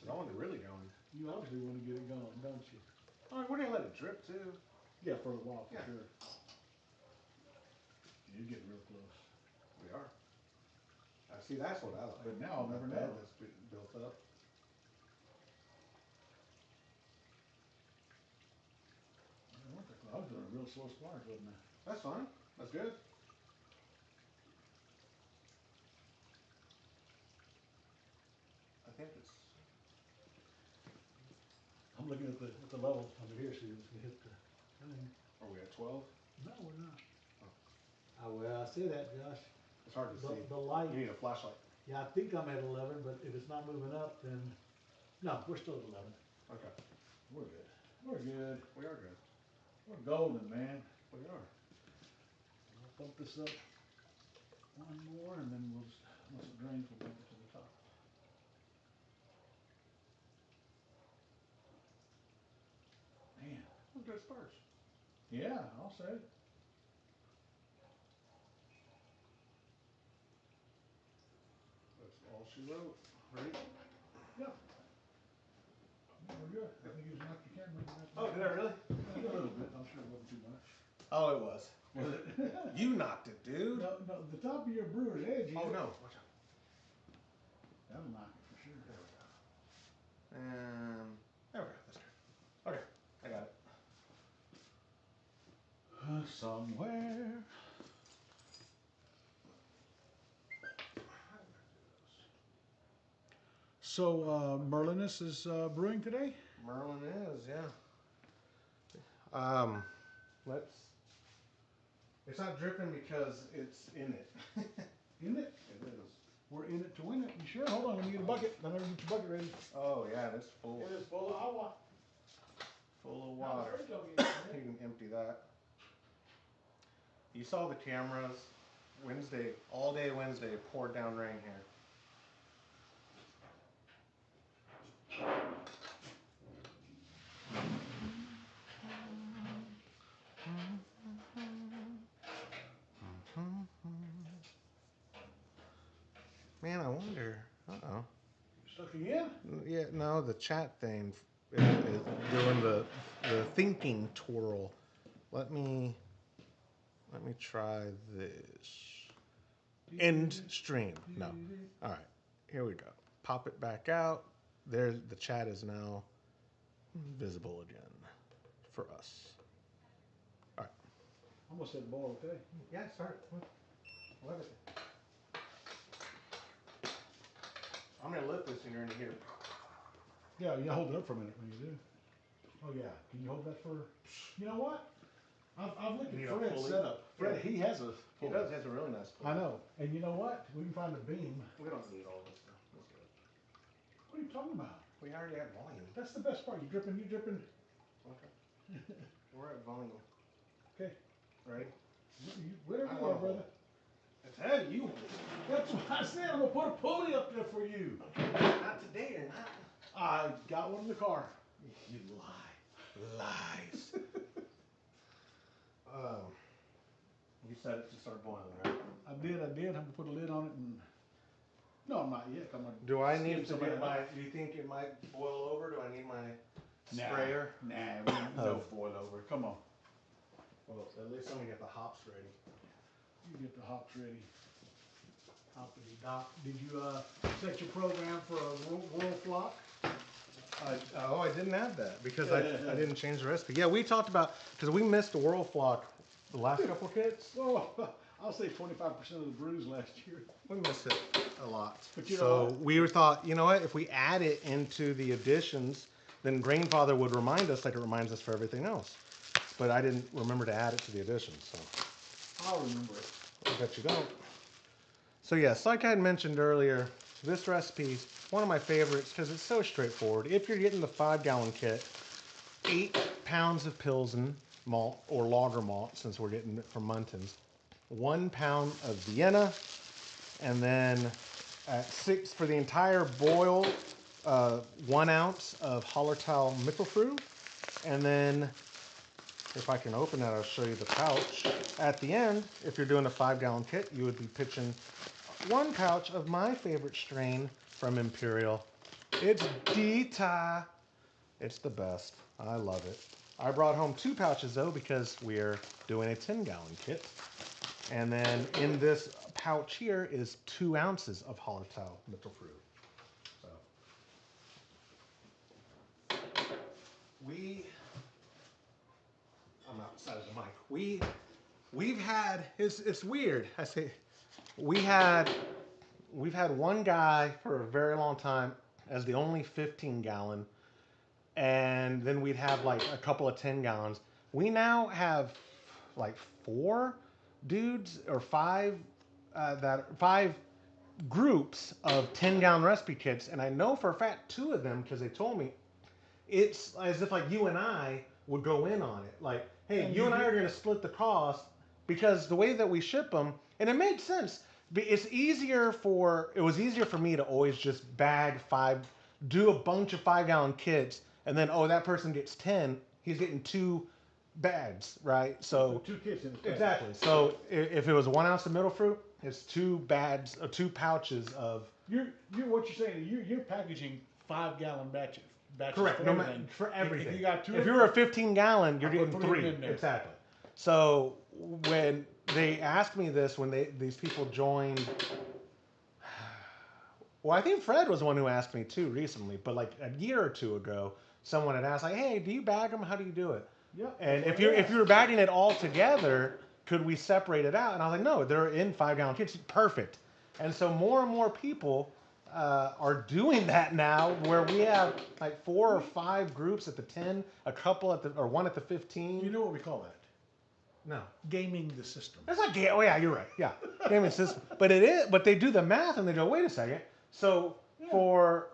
I want it really going.
You obviously want to get it going, don't you?
All right, we're gonna let it drip too.
Yeah, for a while, for
Yeah.
sure. You're getting real close.
We are. See, that's what I like.
But now I'll never
That bed
know.
that's built up.
I was doing a real slow spark, wasn't I?
That's fine. That's good. I think it's.
I'm looking at the level over here, see if we hit the thing.
Are we at 12?
No, we're not.
Oh.
Well, I see that, Josh.
It's hard to see.
The light.
You need a flashlight.
Yeah, I think I'm at 11, but if it's not moving up, then no, we're still at 11.
Okay.
We're good. We're good.
We are good.
We're golden, man.
We are.
We'll bump this up one more, and then we'll just, once it drains, we'll bump it to the top. Man.
Good sparks.
Yeah, I'll say.
That's all she wrote. Right?
Yeah. We're good. I think you just knocked your camera.
Oh, did I really?
A little bit. I'm sure it wasn't too much.
Oh, it was. Was it? You knocked it, dude.
No, the top of your brewer's edge.
Oh no. Watch out.
That'll knock it for sure.
There we go. And there we go. That's good. Okay, I got it.
Somewhere. So Merlinus is brewing today?
Merlin is, yeah. Let's. It's not dripping because it's in it.
In it?
It is.
We're in it to win it. You sure? Hold on, let me get a bucket. I never get your bucket ready.
Oh yeah, it's full.
It is full of agua.
Full of water. You can empty that. You saw the cameras. Wednesday, all day Wednesday, it poured down rain here. Man, I wonder. Uh-oh.
Stuck again?
Yeah, no, the chat thing is doing the thinking twirl. Let me try this. End stream. No. All right. Here we go. Pop it back out. There, the chat is now visible again for us. All right.
Almost said boil, okay?
Yeah, start. What is it? I'm gonna lift this and you're gonna hear.
Yeah, you hold it up for a minute when you do. Oh yeah, can you hold that for? You know what? I've looked
You
at
need a
Fred's
pulley?
setup. Fred,
Yeah.
he has a.
He does. He has a really nice pull.
I know. And you know what? We can find a beam.
We don't need all this stuff. Let's do it.
What are you talking about?
We already have volume.
That's the best part. You dripping.
Okay. We're at volume.
Okay.
Ready?
Whatever
I
you
wanna
are, brother.
hold. It's heavy. You hold it.
That's what I said. I'm gonna put a pulley up there for you.
Not today or not.
I got one in the car.
You lie. Lies. You said it to start boiling, right?
I did. I'm gonna put a lid on it and. No, I'm not yet. I'm gonna.
Do I need
skip
to
some of
get
that
my?
off.
Do you think it might boil over? Do I need my
Nah.
sprayer?
Nah. No.
Boil over.
Come on.
Well, at least I'm gonna get the hops ready.
You get the hops ready. Hoppity doc. Did you set your program for a world flock?
I didn't add that because I didn't change the recipe. Yeah, we talked about because we missed the World Flock the last couple kits.
Oh, I'll say 25% of the brews last year.
We missed it a lot.
But you know
so
what?
we thought, you know what? If we add it into the additions, then Grainfather would remind us like it reminds us for everything else. But I didn't remember to add it to the additions, so
I'll remember it.
I bet you don't. So yes, like I had mentioned earlier, this recipe is one of my favorites because it's so straightforward. If you're getting the 5-gallon kit, 8 pounds of Pilsen malt or lager malt, since we're getting it from Muntins, 1 pound of Vienna, and then at 6 for the entire boil, 1 ounce of Hallertau Mittelfru, and then if I can open that, I'll show you the pouch. At the end, if you're doing a 5-gallon kit, you would be pitching 1 pouch of my favorite strain from Imperial. It's Dita. It's the best. I love it. I brought home 2 pouches though because we're doing a 10-gallon kit. And then in this pouch here is 2 ounces of Hallertau Mittelfru. So I'm outside of the mic. We've had it's weird. I say we've had one guy for a very long time as the only 15-gallon, and then we'd have like a couple of 10 gallons. We now have like 4 dudes or 5 5 groups of 10-gallon recipe kits, and I know for a fact 2 of them because they told me it's as if like you and I would go in on it. Like, hey,
And
you and I are going to split the cost because the way that we ship them, and it made sense. It was easier for me to always just bag 5, do a bunch of 5-gallon kits, and then that person gets 10, he's getting 2 bags, right? So
2 kits in the bag.
exactly. So if it was 1 ounce of middle fruit, it's 2 bags, 2 pouches of.
What you're saying? You're packaging 5-gallon batches.
Correct.
For everything.
For everything.
If you got 2,
if you're a 15-gallon, you're
I'll
getting
put
3.
in there.
Exactly. So when they asked me this, when these people joined, well, I think Fred was the one who asked me too recently, but like a year or 2 ago, someone had asked like, "Hey, do you bag them? How do you do it?"
Yeah.
And if you were bagging it all together, could we separate it out? And I was like, no, they're in 5-gallon kits. Perfect. And so more and more people are doing that now, where we have like 4 or 5 groups at the 10, a couple or 1 at the 15.
You know what we call that?
No.
Gaming the system.
That's not game. Oh yeah, you're right. Yeah, gaming system. But it is. But they do the math and they go, wait a second. So for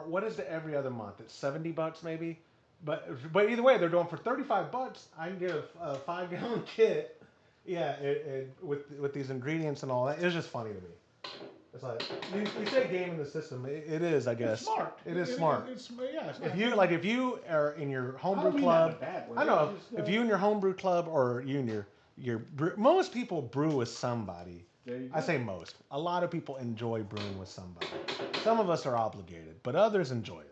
what is the every other month? It's $70 maybe. But either way, they're doing for $35. I can get a 5-gallon kit. Yeah, with these ingredients and all that. It's just funny to me. It's like you say gaming the system. It is, I guess.
It's smart.
It is smart.
It's
If you are in your homebrew club, I know if you in your homebrew club or you in your most people brew with somebody. I say most. A lot of people enjoy brewing with somebody. Some of us are obligated, but others enjoy it.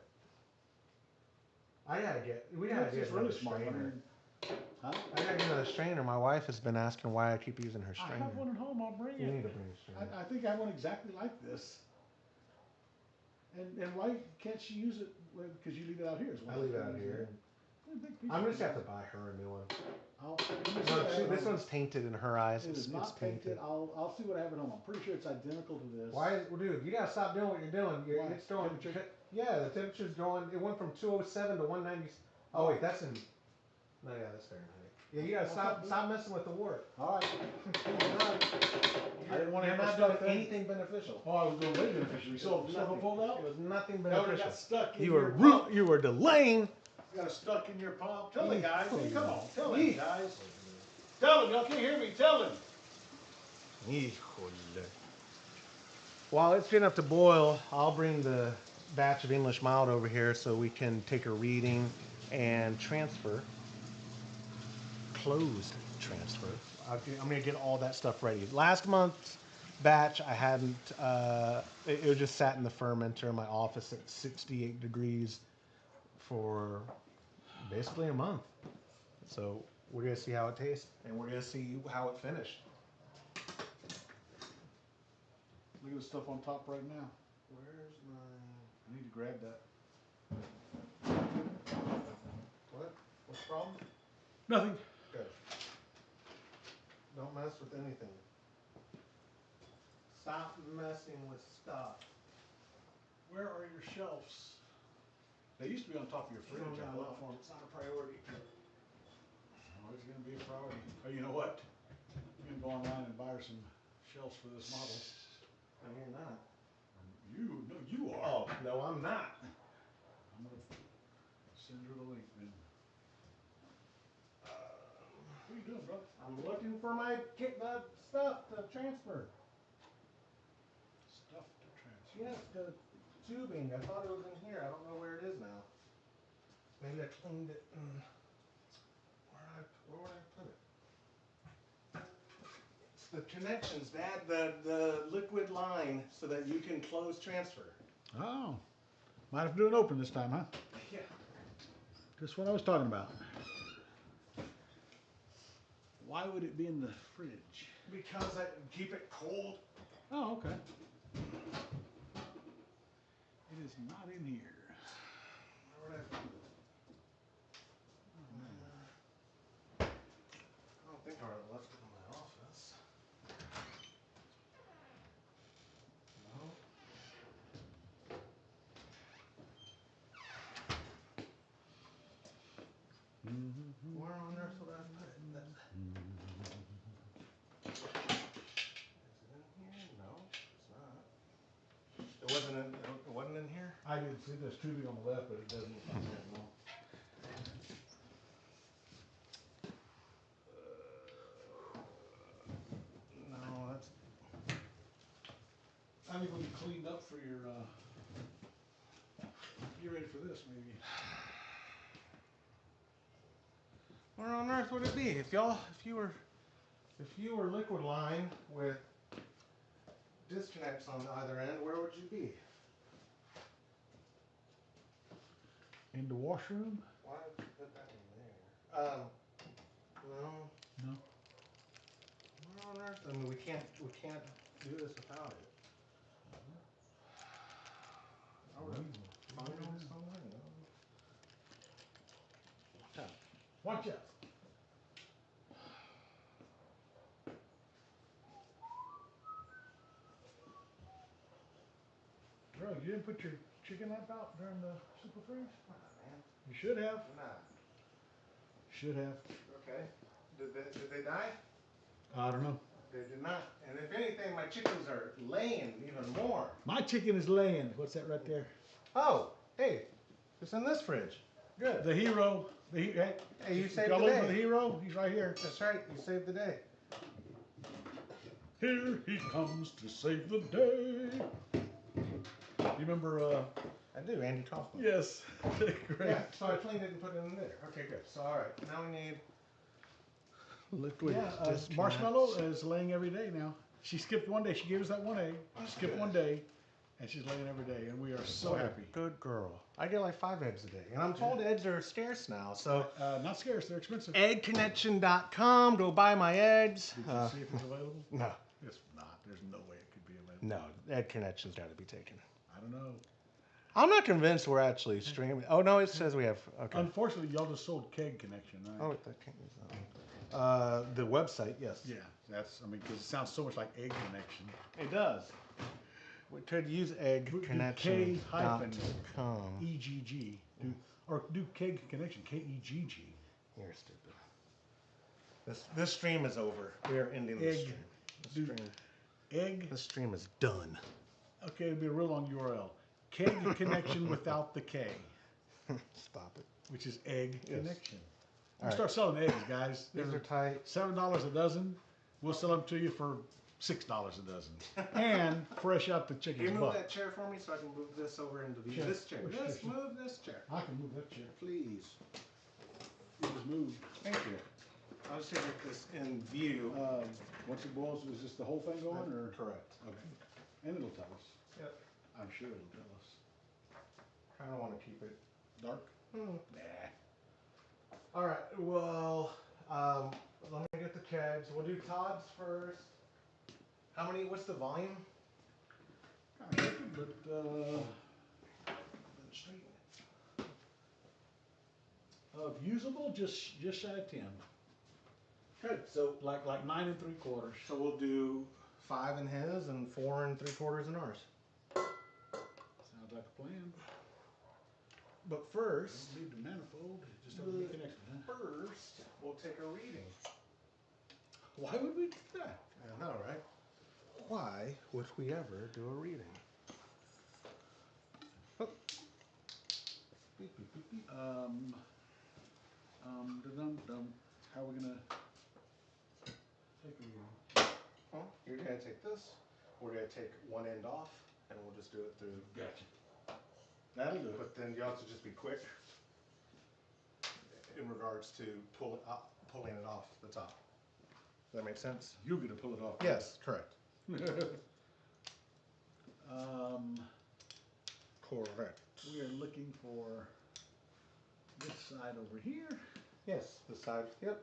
We gotta get
really smart.
strainer.
Huh?
I gotta get another strainer. My wife has been asking why I keep using her
I
strainer.
have one at home. I'll bring
You
it.
need to bring a strainer.
I think I have one exactly like this. And why can't she use it? Because you leave it out here as well.
I leave it out here. I'm just gonna have to buy her a new one. This one's tainted in her eyes.
It is not tainted. I'll see what I have at home. I'm pretty sure it's identical to this.
Why, dude? You gotta stop doing what you're doing. It's going. Yeah, the temperature's going. It went from 207 to 190. Oh wait, that's in. No, yeah, that's Fahrenheit. Yeah, you gotta stop messing with the wort.
All right. I didn't want to
You're
have
not doing
stuff
anything beneficial.
Oh, I was doing way beneficial. So pulled out.
It was nothing
That would've
beneficial.
got stuck in
You
your
were
palm.
you were delaying.
Got it stuck in your palm. Tell the guys.
Oh,
Come on. Tell
yeah.
them, guys. Tell them. Y'all can't hear me. Tell them.
Híjole. While it's getting up to boil, I'll bring the batch of English mild over here so we can take a reading and transfer. Closed transfer. I'm going to get all that stuff ready. Last month's batch, I hadn't, it was just sat in the fermenter in my office at 68 degrees for basically a month. So we're going to see how it tastes and we're going to see how it finished.
Look at the stuff on top right now.
Where's my...
I need to grab that.
What? What's the problem?
Nothing.
Good. Don't mess with anything. Stop messing with stuff.
Where are your shelves? They used to be on top of your fridge.
It's not a priority.
Oh, it's going to be a priority. Oh, you know what? You can go online and buy her some shelves for this model.
No, you're not.
You are.
Oh, no, I'm not.
I'm going to send her the link then. What are you doing, brother?
I'm looking for my stuff to transfer.
Stuff to transfer.
Yes, the tubing. I thought it was in here. I don't know where it is now. Maybe I cleaned it. Where would I put it? It's the connections, Dad. The liquid line so that you can close transfer.
Oh, might have to do it open this time, huh?
Yeah.
Just what I was talking about. Why would it be in the fridge?
Because I keep it cold.
Oh, okay. It is not in here.
Where would I put it? I don't think I would have left it in my office. No. Where on earth would I put it then? Is it in here? No, it's not. It wasn't in here?
I didn't see this tubing on the left, but it doesn't look like that at all.
No, that's.
I think when you cleaned up for your, you're ready for this, maybe.
Where on earth would it be? If you were liquid line with disconnects on either end, where would you be?
In the washroom?
Why did you put that in there? No.
No.
Where on earth? I mean, we can't do this without it. I would find it somewhere. No.
Watch out. Bro, you didn't put your chicken lamp out during the super freeze?
Come on, man.
You should have.
Nah.
Should have.
Okay. Did they die?
I don't know.
They did not. And if anything, my chickens are laying even more.
My chicken is laying. What's that right there?
Oh, hey, it's in this fridge. Good.
The hero. Hey,
you saved
y'all
the
looking
day.
for the hero? He's right here.
That's right. You saved the day.
Here he comes to save the day. You remember?
I do, Andy Kaufman.
Yes. Great.
Yeah, so I cleaned it and put it in there. Okay, good. So, all right, now we need liquid.
Yeah, Marshmallow is laying every day now. She skipped one day. She gave us that one egg. She skipped one day, and she's laying every day, and we are so happy.
Good girl. I get like 5 eggs a day, and I'm told eggs are scarce now. So
Not scarce. They're expensive.
eggconnection.com. Go buy my eggs.
Did you see if it's available?
No,
It's not. There's no way it could be available.
no, Egg Connection's got to be taken.
I don't know.
I'm not convinced we're actually streaming. Oh no, it says we have. Okay.
Unfortunately, y'all just sold Keg Connection, right?
Oh, that can't use that one. The website, yes.
Yeah, that's. I mean, because it sounds so much like Egg Connection.
It does. We could use eggconnection.com.
EGG. Or do Keg Connection, KEGG.
You're stupid. This stream is over. We are ending the
Egg.
stream.
Egg.
This stream is done.
Okay, it'll be a real long URL. Keg Connection without the K,
Stop it.
which is Egg
Yes.
Connection.
All
We'll start selling eggs, guys.
These are tight.
$7 a dozen. We'll sell them to you for $6 a dozen. And fresh out the
Can
chicken's
you move
butt.
that chair for me so I can move this over into view?
Chair.
This chair.
Which
Just
chair?
move this chair.
I can move that chair.
Please.
It was moved.
Thank you. I was taking this in view.
Once it boils, is this the whole thing going, or?
Correct.
Okay. And it'll tell us.
Yep.
I'm sure it'll tell us.
Kind of want to keep it.
Dark?
Hmm.
Nah.
All right. Well, let me get the kegs. We'll do Todd's first. How many? What's the volume?
Kind of liquid, but usable, just shy of 10.
Good. So
Like 9 3/4.
So we'll do 5 in his and 4 3/4 in ours.
Sounds like a plan.
But first,
Don't need the manifold. Just have to be connected, huh?
first we'll take a reading.
Why would we do that?
I know, right? Why would we ever do a reading? Oh. Beep, beep, beep, beep.
Dum. How are we gonna take a reading?
Well, you're gonna take this. We're gonna take one end off, and we'll just do it through.
Gotcha. That'll do it.
But then you also just be quick in regards to pulling it off the top. Does that make sense?
You're gonna pull it off.
Yes, correct. Correct.
We are looking for this side over here.
Yes, the side. Yep.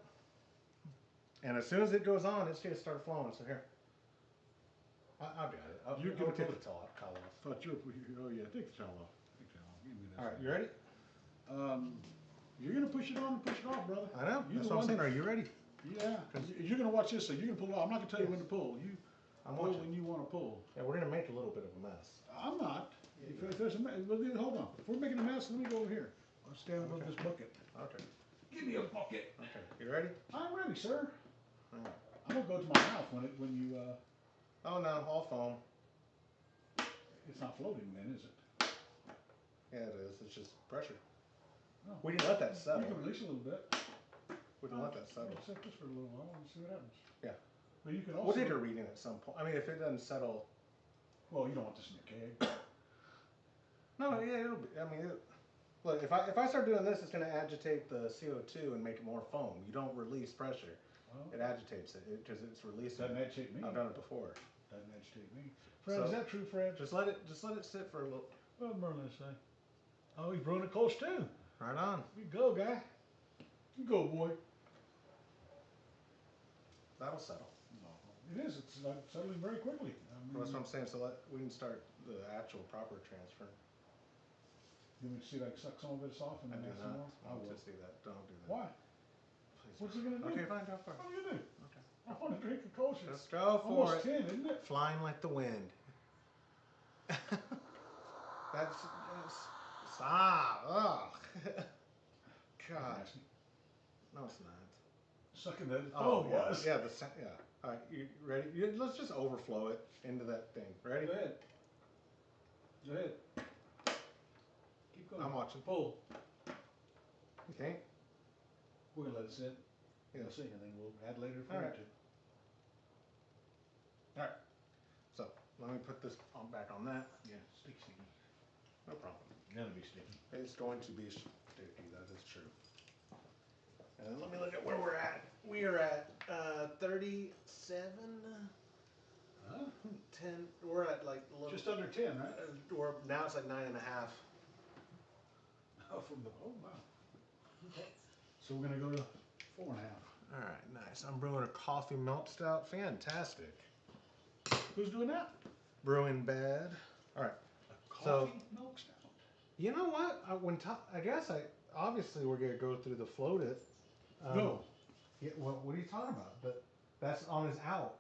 And as soon as it goes on, it's gonna start flowing. So here, I'll got it.
You can
take
pull
the towel off.
Thought you were. Oh yeah, take the towel off. Take the towel off. Give me that.
All right, you ready?
You're gonna push it on and push it off, brother.
I know.
You
That's
the
what I'm
one
saying. Are you ready?
Yeah. You're gonna watch this, so you can pull it off. I'm not gonna tell you when to pull. You
I'm
pull
watching.
when you want to pull.
Yeah, we're gonna make a little bit of a mess.
I'm not. If there's a mess, hold on. If we're making a mess, let me go over here. I'll stand above this bucket.
Okay.
Give me a bucket.
Okay. You ready?
I'm ready, sir.
All right.
I'm gonna go to my mouth when you.
Oh no, all foam.
It's not floating then, is it?
Yeah, it is. It's just pressure.
No.
We didn't let that settle.
We can release a little bit.
We didn't let that settle.
I'll set this for a little while and see what happens.
Yeah.
But you can
We'll
also.
take a reading at some point. I mean, if it doesn't settle.
Well, you don't want this in your keg.
No, yeah, it'll be. I mean, look, if I start doing this, it's going to agitate the CO2 and make it more foam. You don't release pressure;
Well,
it agitates it because it's releasing.
doesn't agitate me.
I've done it before.
Doesn't agitate me. Fred,
So-
is that true, Fred?
Just let it sit for a little.
What did Merlin say? Oh, he's brewing a Kolsch too.
Right on.
You go, guy. You go, boy.
That'll settle.
No, it is. It's like settling very quickly.
That's what I'm saying. So we can start the actual proper transfer.
You want me to see if I can suck some of this off and
I
then
do
add some
not
more? I
want
will.
to see that. Don't do that.
Why?
Please.
What's he gonna do?
Okay, fine. Go for
What
it.
are you gonna do?
Okay.
I want to drink a Kolsch.
Let's
It's
go for
almost
it.
10, isn't it?
Flying like the wind. That's stop. Ugh. God.
Nasty.
No, it's not.
Sucking the.
Oh,
it
yeah.
was.
Yeah. Yeah. All right. You ready? Let's just overflow it into that thing. Ready?
Go ahead. Go ahead. Keep going.
I'm watching.
Pull.
Okay.
We're gonna let it sit.
Yeah.
We'll see, and then we'll add later if we
All
need
right.
to.
All right. So let me put this back on that.
Yeah, sticky.
No problem.
Gonna be sticky.
It's going to be sticky. That is true. And then let me look at where we're at. We are at 37.
Huh?
10. We're at like a little.
Just under 10, right?
We're now it's like 9.5.
Oh, from the. Oh, wow. Okay. So we're gonna go to 4.5.
All right, nice. I'm brewing a coffee melt stout. Fantastic.
Who's doing that?
Brewing bad. All right.
A
So-
coffee milk stout.
You know what? I guess obviously we're gonna go through the floated.
No.
Yeah. What are you talking about? That's on his out.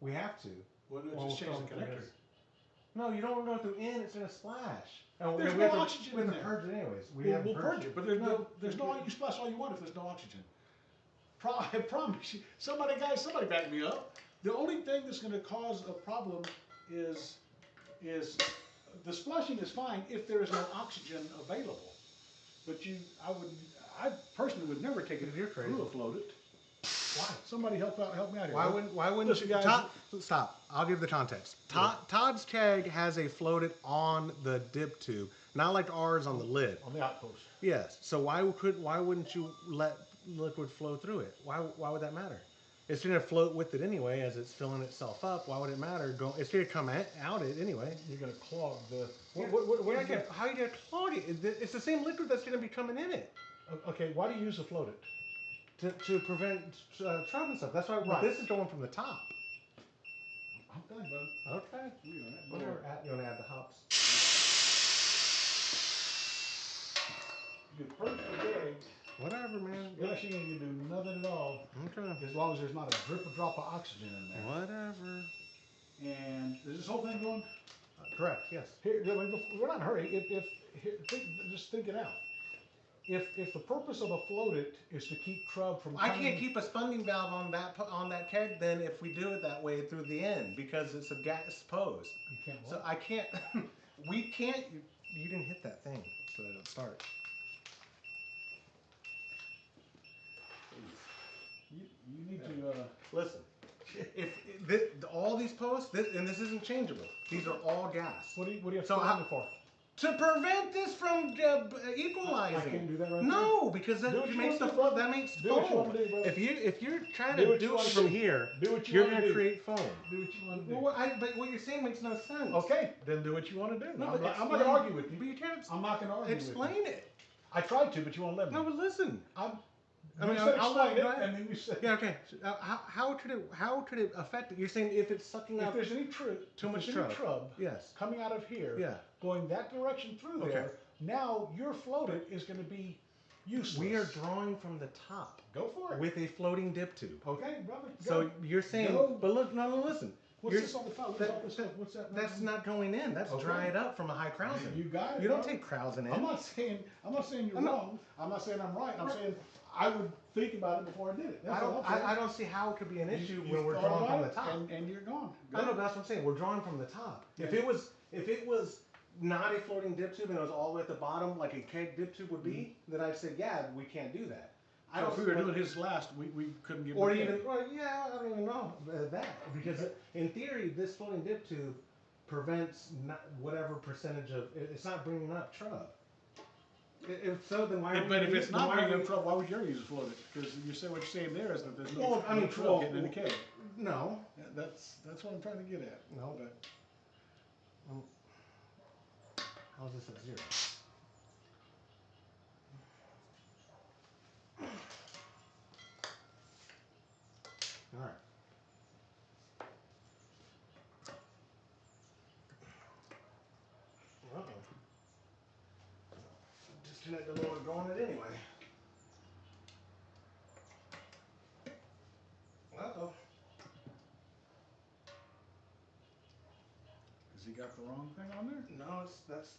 We have to.
Well, no,
Well,
just change
we'll
the
film
connector.
this. No, you don't want to go through in. It's gonna splash. And
There's
we
no
have to-
oxygen
We have
in
to
there.
purge it anyways.
We'll purge it, but there's no. You splash all you want if there's no oxygen. I promise you. Somebody back me up. The only thing that's going to cause a problem is the splashing is fine if there is no oxygen available. But I personally would never take it
You're crazy.
through a float it.
Why?
Somebody help me out here.
Why wouldn't
Listen,
you
guys?
stop. I'll give the context. Todd's keg has a floated on the dip tube, not like ours on the lid.
On the outpost.
Yes. So why wouldn't you let liquid flow through it? Why would that matter? It's gonna float with it anyway as it's filling itself up. Why would it matter? It's gonna come out it anyway.
You're going to clog the.
How are you gonna clog it? It's the same liquid that's gonna be coming in it
Okay, why do you use a float it?
to prevent trout and stuff. That's why.
Right.
This is going from the top.
I'm done, bud.
Okay. You wanna add the hops?
You purge the keg.
Whatever, man.
Splashing and you do nothing at all,
Okay.
as long as there's not a drip or drop of oxygen in there.
Whatever.
And is this whole thing going?
Correct. Yes.
Here, we're not in a hurry. Just think it out. If the purpose of a float is to keep crud from
I
coming,
can't keep a spunding valve on that keg then if we do it that way through the end because it's a gas pose.
You can't.
So I can't. We can't. You didn't hit that thing, so that it'll start.
You need to.
Listen, if all these posts, and this isn't changeable. These are all gas.
What do you have
So
to it for?
To prevent this from equalizing.
I can't do that right
No, because that makes the foam. That makes foam. If you're trying to do it from here, you're going to create foam.
Do what you want to do.
Well, but what you're saying makes no sense.
Okay, then do what you want to do.
No,
I'm not going to argue with you. But you can't. I'm not going to argue with you.
Explain it.
I tried to, but you won't let me.
No, but listen.
I mean, explain it, and then you say.
Yeah, okay. So, how could it affect it? You're saying if it's sucking out.
If there's any too much trub,
yes,
coming out of here,
yeah,
going that direction through there, now your floated is going to be useless.
We are drawing from the top.
Go for it.
With a floating dip tube.
Okay, brother. Go.
So you're saying, but look, no, listen.
What's this on the top? What's that?
That's not going in. That's dried up from a high krausen.
You got it.
You don't take krausen in.
I'm not saying you're wrong. I'm not saying I'm right. I'm saying I would think about it before I did it.
I don't see how it could be an issue when we're drawing from the top.
And you're gone.
I know, but that's what I'm saying. We're drawing from the top. Yeah. If it was not a floating dip tube and it was all the way at the bottom like a keg dip tube would be, then I'd say, yeah, we can't do that.
So if we were doing his last, we couldn't give.
Or even, yeah, I don't even know that because in theory, this floating dip tube prevents whatever percentage of it's not bringing up trub. If so, then why?
But if it's not bringing up trub, why would you use floated? Because you say what you're saying there is that there's no trub getting in the keg.
No,
that's what I'm trying to get at.
No, but how's this at 0? All right. Disconnect the lower going it anyway.
Has he got the wrong thing on there?
No, that's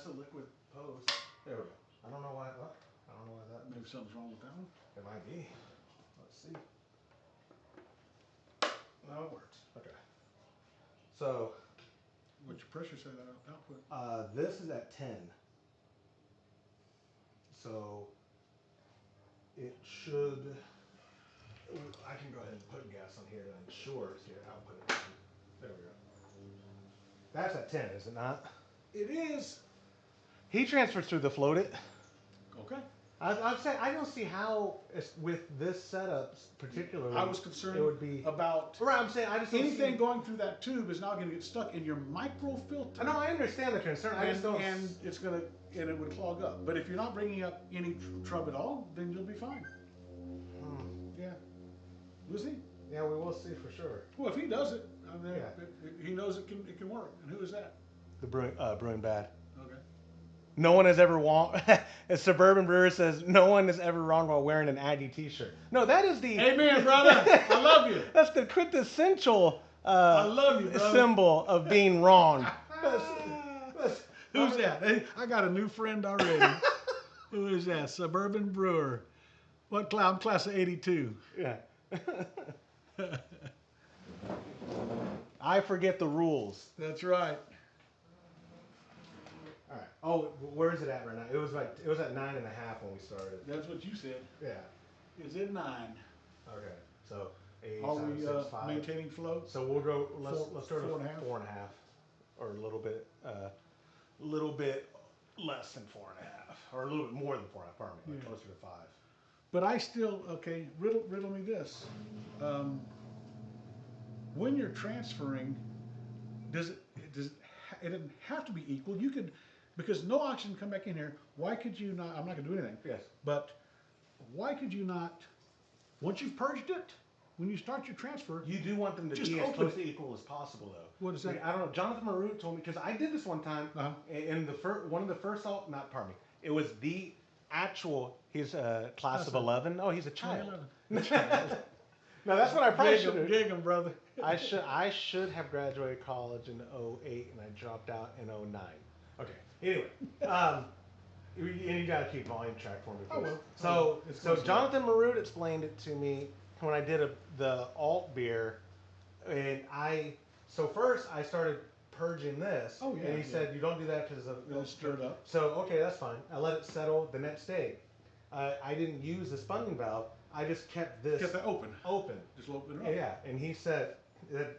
the liquid pose. There we go. I don't know why. I don't know why that.
Maybe something's wrong with that one.
It might be. Let's see. No, it works. Okay. So.
What's your pressure set output?
This is at 10. So it should. I can go ahead and put gas on here and ensure it's here. I'll put it. There we go. That's at 10, is it not?
It is.
Heat transfers through the floated.
Okay.
I'm saying I don't see how with this setup particularly.
I was concerned
it would be
about.
Right, I'm saying I just don't
anything going through that tube is now going to get stuck in your microfilter.
I know, I understand the concern. I just don't.
And it's going to it would clog up. But if you're not bringing up any trub at all, then you'll be fine. Yeah. We'll see.
Yeah, we will see for sure.
Well, if he does it, he knows it can work. And who is that?
The Brewing Bad.
Okay.
No one has ever wrong. As Suburban Brewer says, no one is ever wrong while wearing an Aggie T-shirt. No, that is the.
Amen, brother. I love you.
That's the quintessential.
I love you, brother.
Symbol of being wrong.
Who's that? Hey, I got a new friend already. Who is that? Suburban Brewer. What class? I'm class of '82.
Yeah. I forget the rules.
That's right.
All right. Oh, where's it at right now? It was at 9.5 when we started.
That's what you said.
Yeah.
Is it 9?
Okay. So 8,
are
7,
we
6, 5.
maintaining flow?
So we'll go. Let's start at
4.5.
4.5, or a little bit less than 4.5, or a little bit more than 4.5. Pardon me, like closer to 5.
But I still riddle me this. When you're transferring, it doesn't have to be equal. You could, because no oxygen come back in here. Why could you not? I'm not going to do anything.
Yes.
But why could you not? Once you've purged it, when you start your transfer,
you do want them to be as close to equal as possible, though.
What is that?
I don't know. Jonathan Maroon told me, because I did this one time in one of the first pardon me. It was the actual. He's class of 11. Oh, he's a child. No, that's what I probably should have.
Gig him, brother.
I should have graduated college in '08 and I dropped out in '09. Okay. Anyway, you got to keep volume track for me, please. So Jonathan Maroon explained it to me when I did the alt beer, and first I started purging this, and he said you don't do that because it'll
stir it up.
So okay, that's fine. I let it settle. The next day, I didn't use the spunding valve. I just kept this
that open.
Open.
Just open it up.
Yeah, and he said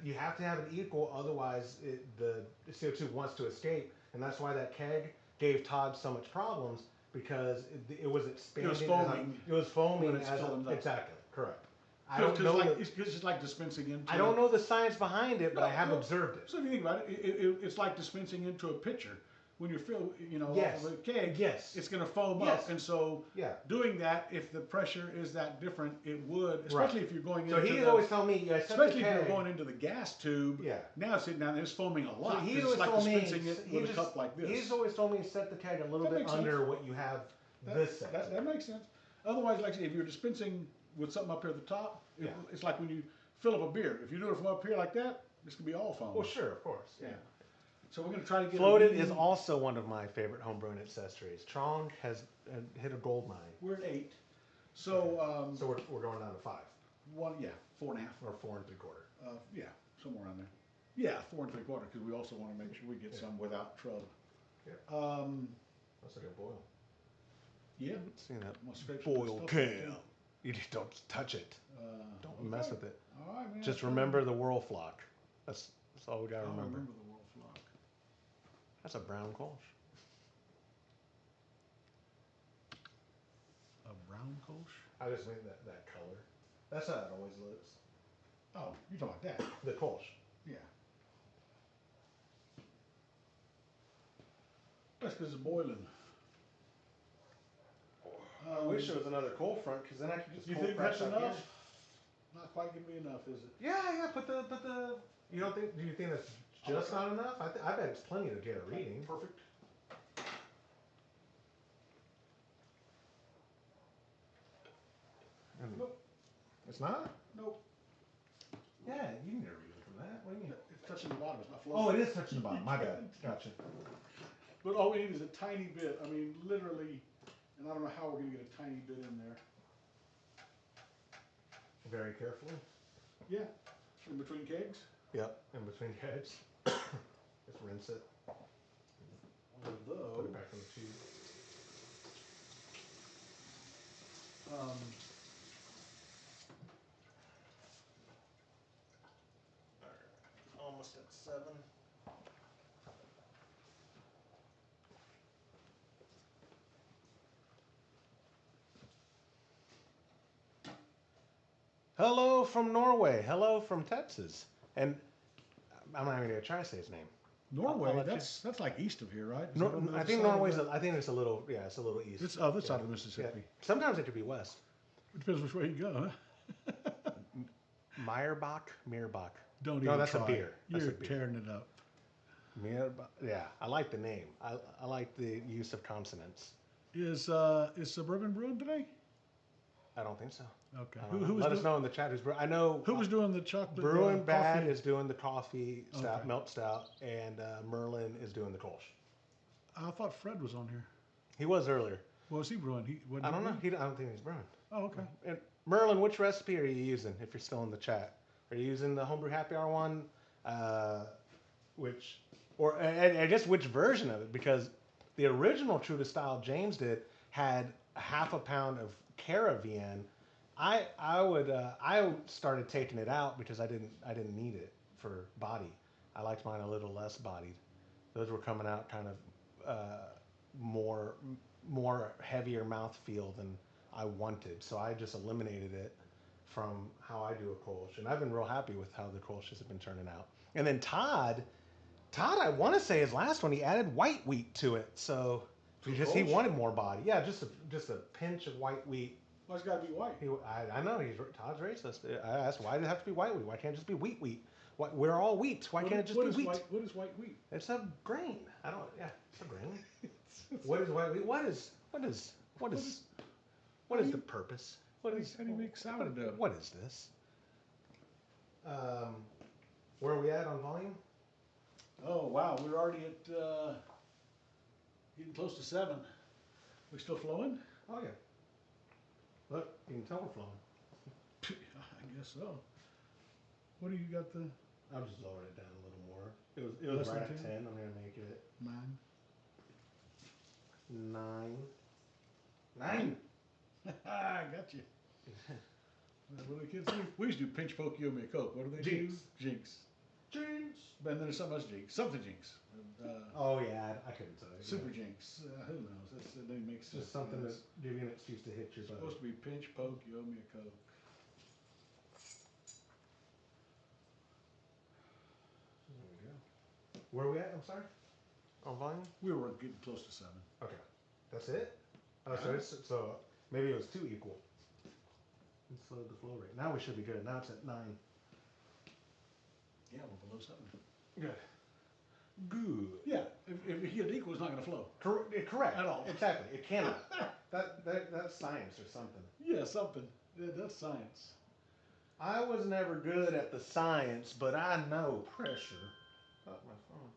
You have to have it equal, otherwise the CO2 wants to escape, and that's why that keg gave Todd so much problems because it was expanding. It was foaming
when it's
as
filling up.
exactly correct. I
Cause,
don't know.
it's just like dispensing into.
I don't know the science behind it, but
No,
I have
no.
observed it.
So if you think about it, it's like dispensing into a pitcher. When you're filled,
Yes.
a keg,
Yes.
it's going to foam
Yes.
up, and so
Yeah.
doing that, if the pressure is that different, it would, especially
Right.
if you're going
So
into.
he's always telling me,
especially if you're going into the gas tube.
Yeah.
Now it's sitting down there, it's foaming a lot.
So he's
it's
always
like
told me
dispensing it with a cup like this.
He's always told me to set the keg a little
That
bit
makes
under
sense.
what you have this set.
That makes sense. Otherwise, like I say, if you're dispensing with something up here at the top,
Yeah.
it's like when you fill up a beer. If you do it from up here like that, this could be all foam.
Well, sure, of course.
Yeah. So we're going to try to get
Floated is also one of my favorite homebrewing accessories. Trong has hit a gold mine.
We're at 8. So,
So we're going down to 5.
4.5.
Or 4 3/4.
Yeah, somewhere around there. Yeah, 4 3/4, because we also want to make sure we get some without trouble.
Yeah. That's like a boil.
Yeah.
See that
Must fix some
boil
stuff
can. You just don't touch it. Don't
okay.
mess with it.
All right, man.
Just remember the whirl flock. That's all we gotta
I'll
remember.
remember the world flock.
That's a brown Kolsch.
A brown Kolsch?
I just mean that color. That's how it always looks.
Oh, you're talking about that.
The Kolsch.
Yeah. That's because it's boiling.
I wish there was another cold front, because then I could just.
You
cold
think
press
that's
up
enough?
here.
Not quite gonna be enough, is it?
Yeah. Put the. You don't think? Do you think that's just not enough? I bet it's plenty to get a reading.
Perfect. Nope.
It's not.
Nope.
Yeah, you can get a reading from that. What do you mean?
It's touching the bottom. It's not flowing.
Oh, it is touching the bottom. My bad. Gotcha.
But all we need is a tiny bit. I mean, literally, and I don't know how we're gonna get a tiny bit in there.
Very carefully.
Yeah. In between kegs.
Yep. In between heads. Just rinse it.
Although.
Put it back in the tube. Almost at 7. Hello from Norway. Hello from Texas. And I'm not even gonna try to say his name.
Norway. That's like east of here, right? Is that on the
I
other
think
side of
Norway's.
the-
I think it's a little. Yeah, it's a little east.
It's this side of
Yeah.
Mississippi.
Sometimes it could be west.
It depends which way you go, huh?
Meyerbach, Meerbach.
Don't even
No, that's
try.
a beer. That's
You're
a beer.
tearing it up.
Meerbach. Yeah, I like the name. I like the use of consonants.
Is Suburban brewing today?
I don't think so.
Okay.
I don't know. Let us know in the chat who's brewing. I know
Who was doing the chocolate?
Brewing Bad
coffee?
is doing the coffee stout,
Okay.
milk stout, and Merlin is doing the Kolsch.
I thought Fred was on here.
He was earlier.
What was he brewing?
I don't know. I don't think he's brewing.
Oh, okay.
And Merlin, which recipe are you using? If you're still in the chat, are you using the homebrew happy hour one? I guess which version of it? Because the original true to style James did had a half a pound of Caravian. I started taking it out because I didn't need it for body. I liked mine a little less bodied. Those were coming out kind of more heavier mouthfeel than I wanted. So I just eliminated it from how I do a Kolsch. And I've been real happy with how the Kolsch's have been turning out. And then Todd, I want to say his last one, he added white wheat to it. So because he wanted more body. Yeah, just a pinch of white wheat.
Well, it's got to be white.
I know, Todd's racist. I asked, why does it have to be white wheat? Why can't it just be wheat? We're all wheat. Why can't it just be wheat?
What is white wheat?
It's a grain. It's a grain. What is white wheat? What is the purpose?
How do you make sourdough?
What is this? Where are we at on volume?
Oh wow, we're already at getting close to 7. We still flowing?
Oh yeah. Look, you can tell we're flowing.
I guess so. What do you got the
I'm just lowering it down a little more. It was
Less
right
than
at
10?
10. I'm gonna make it
9?
9. 9.
I got you. What do the kids do? We used to do pinch poke, you owe me a Coke. What do they
Jinx.
do? Jinx. Jinx. And then there's something else Jinx. Something Jinx.
Oh yeah, I couldn't tell you.
Super Jinx. Who knows? That doesn't make sense.
Just something to give you an excuse to hit your
It's
butt.
supposed to be pinch poke, you owe me a Coke.
There we go. Where are we at? I'm sorry. On volume?
We were getting close to 7.
Okay. That's it? Oh, so maybe it was 2 equal. And slowed the flow rate. Now we should be good. Now it's at 9.
Yeah, we're below 7.
Good. Good.
Yeah, if you get equal, it's not going to flow.
Correct.
At all.
Exactly. It cannot. That's science or something.
Yeah, something. Yeah, that's science.
I was never good at the science, but I know pressure. Oh, my phone.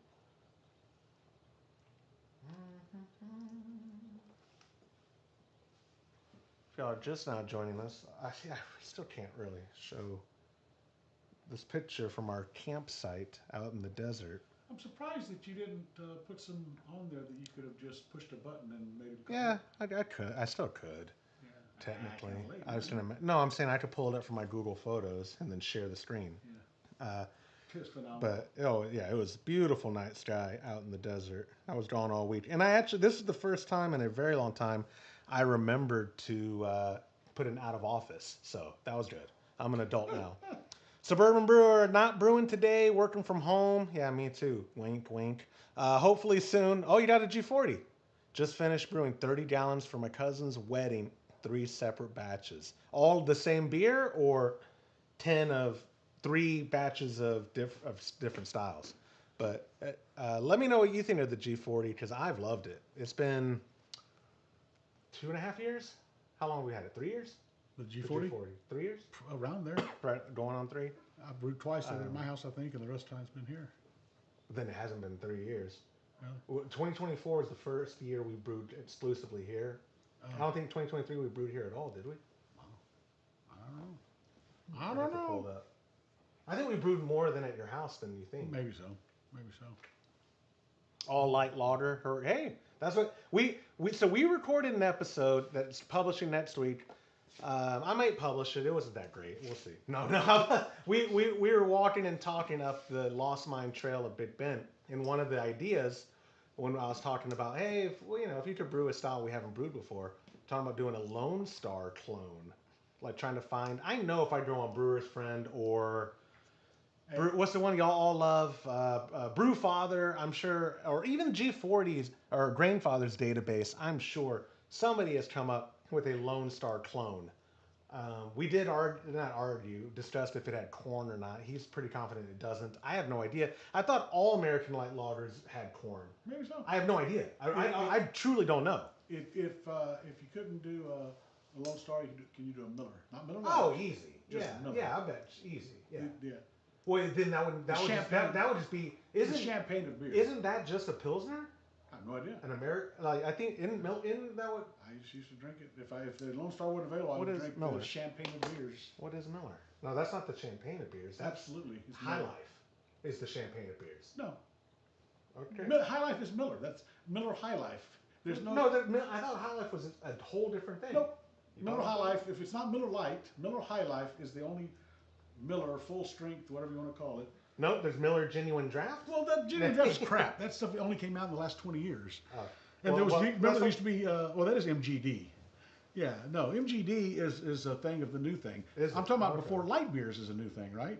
If y'all are just now joining us, I still can't really show this picture from our campsite out in the desert.
I'm surprised that you didn't put some on there that you could have just pushed a button and made it.
Yeah, I could. I still could.
Yeah.
Technically,
Late,
I was gonna. No, I'm saying I could pull it up from my Google Photos and then share the screen.
Yeah. Just phenomenal.
But yeah, it was a beautiful night sky out in the desert. I was gone all week, and this is the first time in a very long time I remembered to put an out of office. So that was good. I'm an adult now. Suburban brewer, not brewing today, working from home. Yeah, me too. Wink, wink. Hopefully soon. Oh, you got a G40. Just finished brewing 30 gallons for my cousin's wedding. 3 separate batches. All the same beer or 10 of 3 batches of different styles. But let me know what you think of the G40 because I've loved it. It's been 2.5 years. How long have we had it? 3 years?
The G40?
3 years?
Around there.
Right, going on 3.
I brewed twice at my house, I think, and the rest of the time's been here.
Then it hasn't been 3 years.
Really?
2024 was the first year we brewed exclusively here. I don't think 2023 we brewed here at all, did we?
I don't know.
I think we brewed more than at your house than you think.
Maybe so. Maybe so.
All light lager. Hey, that's what we recorded an episode that's publishing next week. I might publish it. It wasn't that great. We'll see. No. we were walking and talking up the Lost Mine Trail of Big Bend, and one of the ideas when I was talking about, hey, if you could brew a style we haven't brewed before, talking about doing a Lone Star clone, like trying to find. I know if I go on Brewer's Friend or what's the one y'all all love, Brewfather, I'm sure, or even G40's or Grainfather's database, I'm sure somebody has come up with a Lone Star clone. We did discussed if it had corn or not. He's pretty confident it doesn't. I have no idea. I thought all American light lagers had corn.
Maybe so.
I have no idea. I truly don't know.
If you couldn't do a Lone Star, can you do a Miller? Not Miller Lite.
Oh, easy.
Just Miller.
Yeah, I bet easy. Yeah.
Yeah.
Well, then that would just be.
It's champagne of beer.
Isn't that just a pilsner?
I have no idea.
An American, I think in that would.
I just used to drink it. If the Lone Star wasn't available, I would drink the champagne of beers.
What is Miller? No, that's not the champagne of beers. That's
Absolutely. It's
High
Miller.
Life is the champagne of beers.
No.
Okay.
High Life is Miller. That's Miller High Life. There's no.
No, I thought High Life was a whole different thing.
Nope. Miller High Life. If it's not Miller Lite, Miller High Life is the only Miller full strength, whatever you want to call it.
No, there's Miller Genuine Draft.
Well, that Genuine Draft is crap. That stuff only came out in the last 20 years. And
Well,
there used to be, that is MGD. Yeah, no, MGD is a thing of the new thing. I'm talking about before light beers is a new thing, right?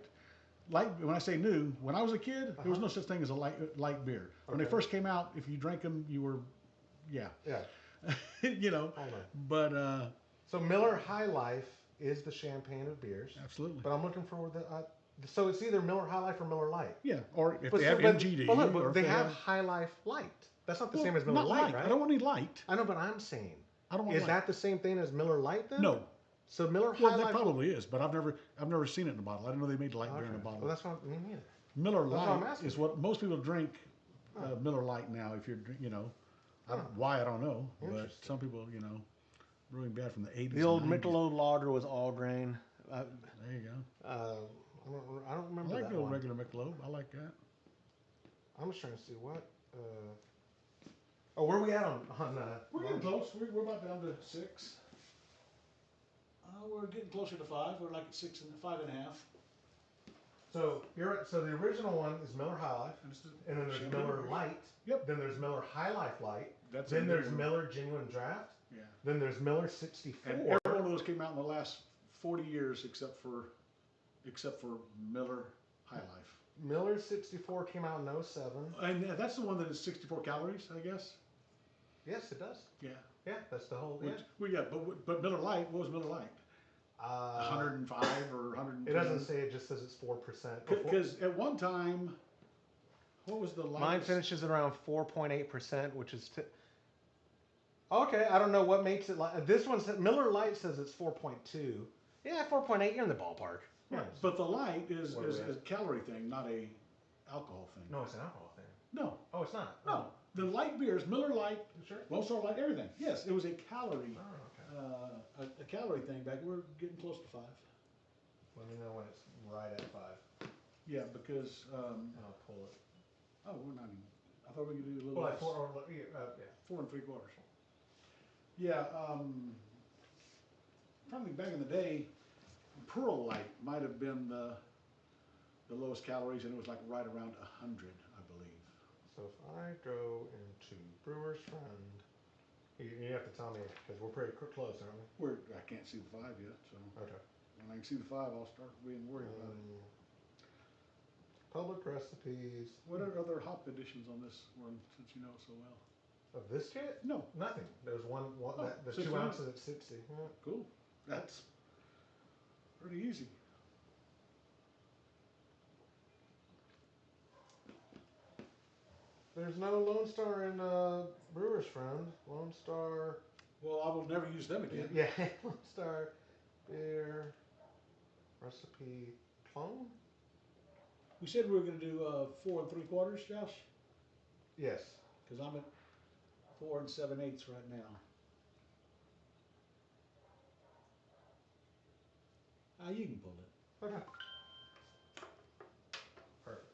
When I say new, when I was a kid, there was no such thing as a light beer. When they first came out, if you drank them, you were, yeah. But
so Miller High Life is the champagne of beers.
Absolutely.
But I'm looking for so it's either Miller High Life or Miller Lite.
Yeah, or if they have MGD.
But they have High Life Light. That's not the same as Miller Lite, right?
I don't want any light.
I know, but I'm saying.
I don't want
Is that the same thing as Miller Lite then?
No.
So Miller High
Well,
Life.
that probably is, but I've never seen it in a bottle. I didn't know they made light beer in a bottle.
Well, that's what I mean either.
Miller Lite is what most people drink. Miller Lite now, if you're, why I don't know, but some people, brewing bad from the 80s.
The old
90s.
Michelob lager was all grain.
There you go.
I don't remember
I like
that
the old
one.
regular Michelob. I like that.
I'm just trying to see what. Where are we at on?
We're getting close. We're about down to 6. We're getting closer to 5. We're like at 5.5.
So so the original one is Miller High Life, and then there's Miller Light.
Yep.
Then there's Miller High Life Light.
That's
then there's Miller Genuine Draft.
Yeah.
Then there's Miller 64.
And every one of those came out in the last 40 years, except for Miller High Life.
Miller 64 came out in 07.
And that's the one that is 64 calories, I guess.
Yes, it does.
Yeah.
Yeah, that's the whole.
Which, well, yeah, but Miller Light. What was Miller Light? 105 or 110.
It doesn't say. It just says it's 4%.
Because at one time, what was the lightest?
Mine finishes at around 4.8%, which is. Okay, I don't know what makes it like. This one says Miller Light says it's 4.2. Yeah, 4.8. You're in the ballpark.
Right.
Yes.
But the light is a calorie thing, not a alcohol thing.
No, it's an alcohol thing.
No.
Oh, it's not.
No. The light beers, Miller Light,
Sure.
Lone Star Light, everything. Yes, it was a calorie.
Oh, okay.
A calorie thing back. We're getting close to 5.
Let me know when it's right at 5.
Yeah, because
I'll pull it.
oh, we're not even. I thought we could do a little
Well,
less.
like yeah.
4 3/4. Yeah, probably back in the day, Pearl Light might have been the lowest calories, and it was like right around 100, I believe.
So if I go into Brewer's Friend, you have to tell me because we're pretty close, aren't we?
I can't see the 5 yet, so
Okay.
when I can see the 5, I'll start being worried about it.
Public recipes.
What are other hop additions on this one, since you know it so well?
Of this kit?
No.
Nothing. There's one
Oh,
the
60
2 ounces at 60. Yeah.
Cool. That's pretty easy.
There's no Lone Star in Brewer's Friend. Lone Star.
Well, I will never use them again.
Yeah, Lone Star beer recipe clone.
We said we were going to do 4 3/4, Josh,
Yes.
because I'm at 4 7/8 right now. You can pull it.
Okay. Perfect.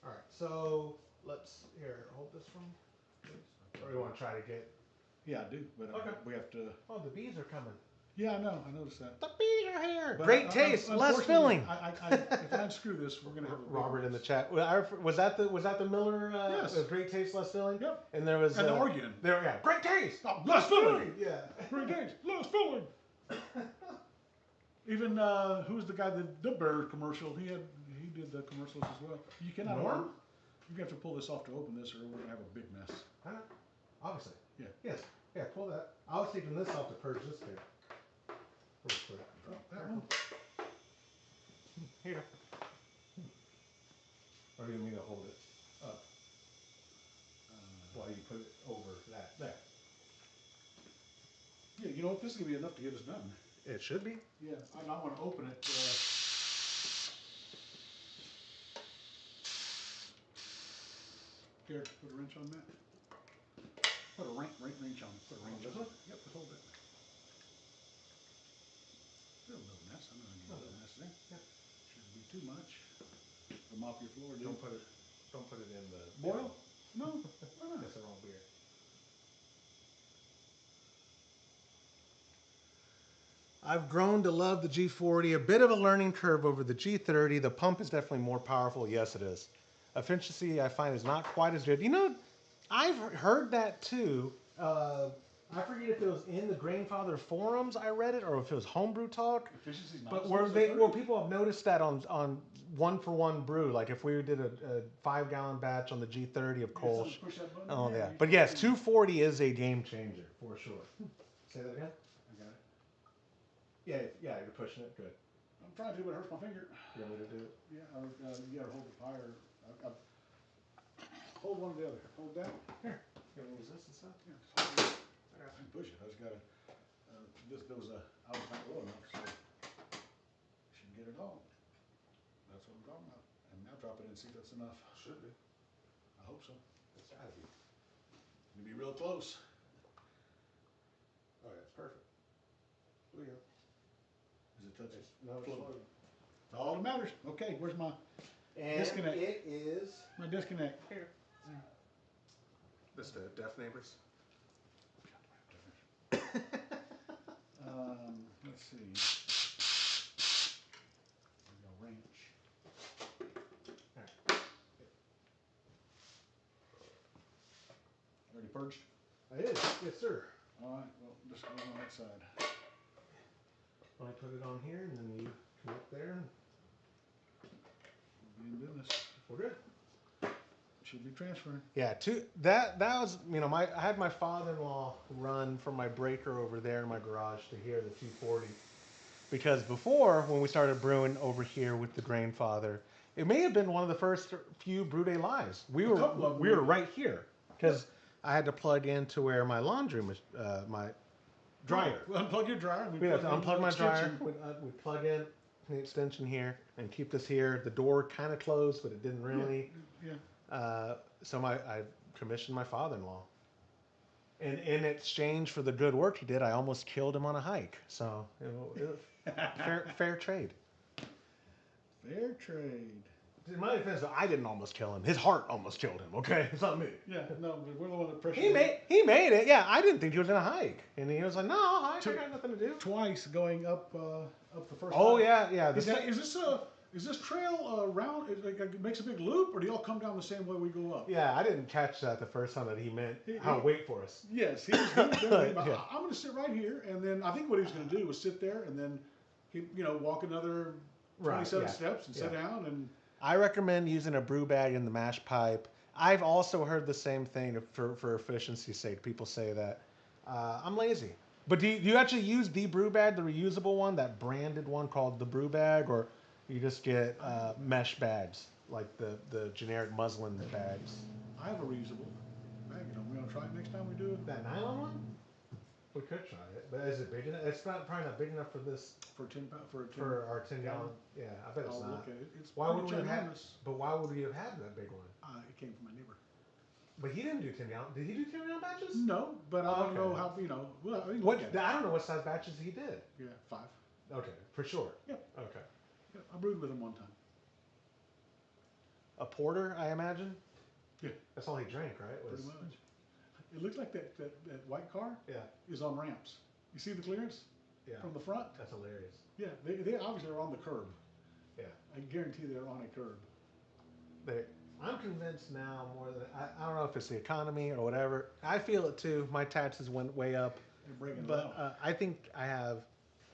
All right. So let's hold this one. Or you want to try to get?
Yeah, I do, but
Okay.
we have to.
Oh, the bees are coming.
Yeah, I know. I noticed that.
The bees are here.
But
Great taste, less
unfortunately,
filling.
If I unscrew this, we're gonna have a big
Robert in the
mess.
chat. Was that the Miller?
Yes.
Great taste, less filling.
Yep.
And there was
And arguing.
There, yeah. Great taste.
Oh, less filling.
Yeah.
Great taste, less filling. Even who's the guy that the Bear commercial? He did the commercials as well. You cannot.
Norm?
You have to pull this off to open this, or we're gonna have a big mess.
Obviously.
Yeah.
Yes. Yeah. Pull that. I was taking this off to purge this beer. Real quick.
Drop that one.
Here. Or do you mean to hold it up while you put it over that?
There. Yeah, you know what? This is gonna be enough to get us done.
It should be.
Yeah, I want to open it. Here, put a wrench on that. Put a wrench on it. Put a wrench on it. Yep, hold it. Still a little mess. I'm gonna get a little mess there.
Yeah.
Shouldn't be too much. I'll mop your floor, dude.
Don't put it in the
Boil? No. Why not?
That's the wrong beer. I've grown to love the G40. A bit of a learning curve over the G30. The pump is definitely more powerful. Yes, it is. Efficiency, I find, is not quite as good. You know, I've heard that too. I forget if it was in the Grainfather forums I read it, or if it was Homebrew Talk.
Efficiency's not.
But where people have noticed that on one-for-one brew, like if we did a 5-gallon batch on the G30 of Kolsch.
Push that button.
Oh
there,
yeah,
you
but
can
yes,
see-
240 is a game changer for sure. Say that again.
I got it.
Yeah, you're pushing it. Good.
I'm trying to, but it hurts my finger.
You want me to do it?
Yeah, you gotta hold the fire. Hold one or the other. Hold that.
Here. You want to use this and stuff?
Yeah, just hold it. I can push it. I just gotta. I was not low enough, so should get it all. That's what I'm talking about. And now drop it in, see if that's enough.
Should be.
I hope so.
It's gotta be.
You'll be real close.
Oh yeah, it's perfect. Here we go.
Is it touching?
No, it's
Float.
floating.
That's all that matters. Okay, where's my
And
disconnect?
it is
My disconnect.
here. This to deaf neighbors.
Let's see. There's a wrench. Already purged?
It is. Yes, sir.
All right, well, just go on that side.
I put it on here, and then you come up there.
We'll be in business.
We're good.
Should be transferring.
Yeah, that was, you know, I had my father-in-law run from my breaker over there in my garage to here, the 240. Because before, when we started brewing over here with the Grainfather, it may have been one of the first few Brew Day Lives. We were right here because I had to plug into where my laundry was, my dryer.
We unplug your dryer.
We have to unplug my dryer. We plug in the extension here and keep this here. The door kind of closed, but it didn't really.
Yeah.
So I commissioned my father-in-law. And in exchange for the good work he did, I almost killed him on a hike. So, you know, fair trade.
Fair trade.
In my defense, I didn't almost kill him. His heart almost killed him. Okay, it's not me.
Yeah, no, but we're the one that pressured
He made it. Yeah, I didn't think he was gonna hike, and he was like, "No, I got nothing to do."
Twice going up the first.
Oh
time.
yeah.
Is this trail round? It makes a big loop, or do y'all come down the same way we go up?
Yeah, I didn't catch that the first time that he meant how wait for us.
Yes, he was thinking about, yeah. I'm going to sit right here, and then I think what he was going to do was sit there, and then he, walk another 27 steps and sit down. And
I recommend using a brew bag in the mash pipe. I've also heard the same thing for efficiency's sake. People say that I'm lazy. But do you actually use the brew bag, the reusable one, that branded one called the brew bag, or you just get mesh bags, like the generic muslin bags?
I have a reusable bag. We want to try it next time we do it?
That nylon one? We could try it, but is it big enough? It's probably not big enough for this. For our 10-gallon. Yeah, I bet it's not.
Okay.
Why would we have had? But why would we have had that big one?
It came from my neighbor.
But he didn't do 10-gallon. Did he do 10-gallon batches?
No, but I don't know how. Well, I mean,
I don't know what size batches he did.
Yeah, 5.
Okay, for sure.
Yep.
Okay.
Yep, I brewed with him one time.
A porter, I imagine.
Yeah.
That's all he drank, right?
Pretty much. It looks like that white car.
Yeah.
Is on ramps. You see the clearance?
Yeah.
From the front.
That's hilarious.
Yeah, they obviously are on the curb.
Yeah.
I guarantee they're on a curb.
I'm convinced now more than I don't know if it's the economy or whatever. I feel it too. My taxes went way up.
They're breaking it
But I think I have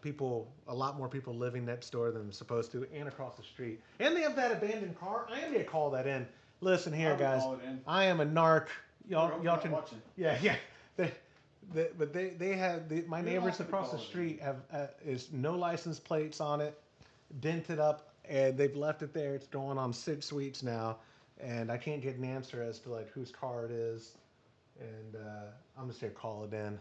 a lot more people living next door than supposed to, and across the street. And they have that abandoned car. I am gonna call that in. Listen here, guys. I am a narc. Y'all can.
Watching.
Yeah. But they have my neighbors across the street have is no license plates on it, dented up, and they've left it there. It's going on 6 weeks now, and I can't get an answer as to like whose car it is, and I'm just gonna call it in.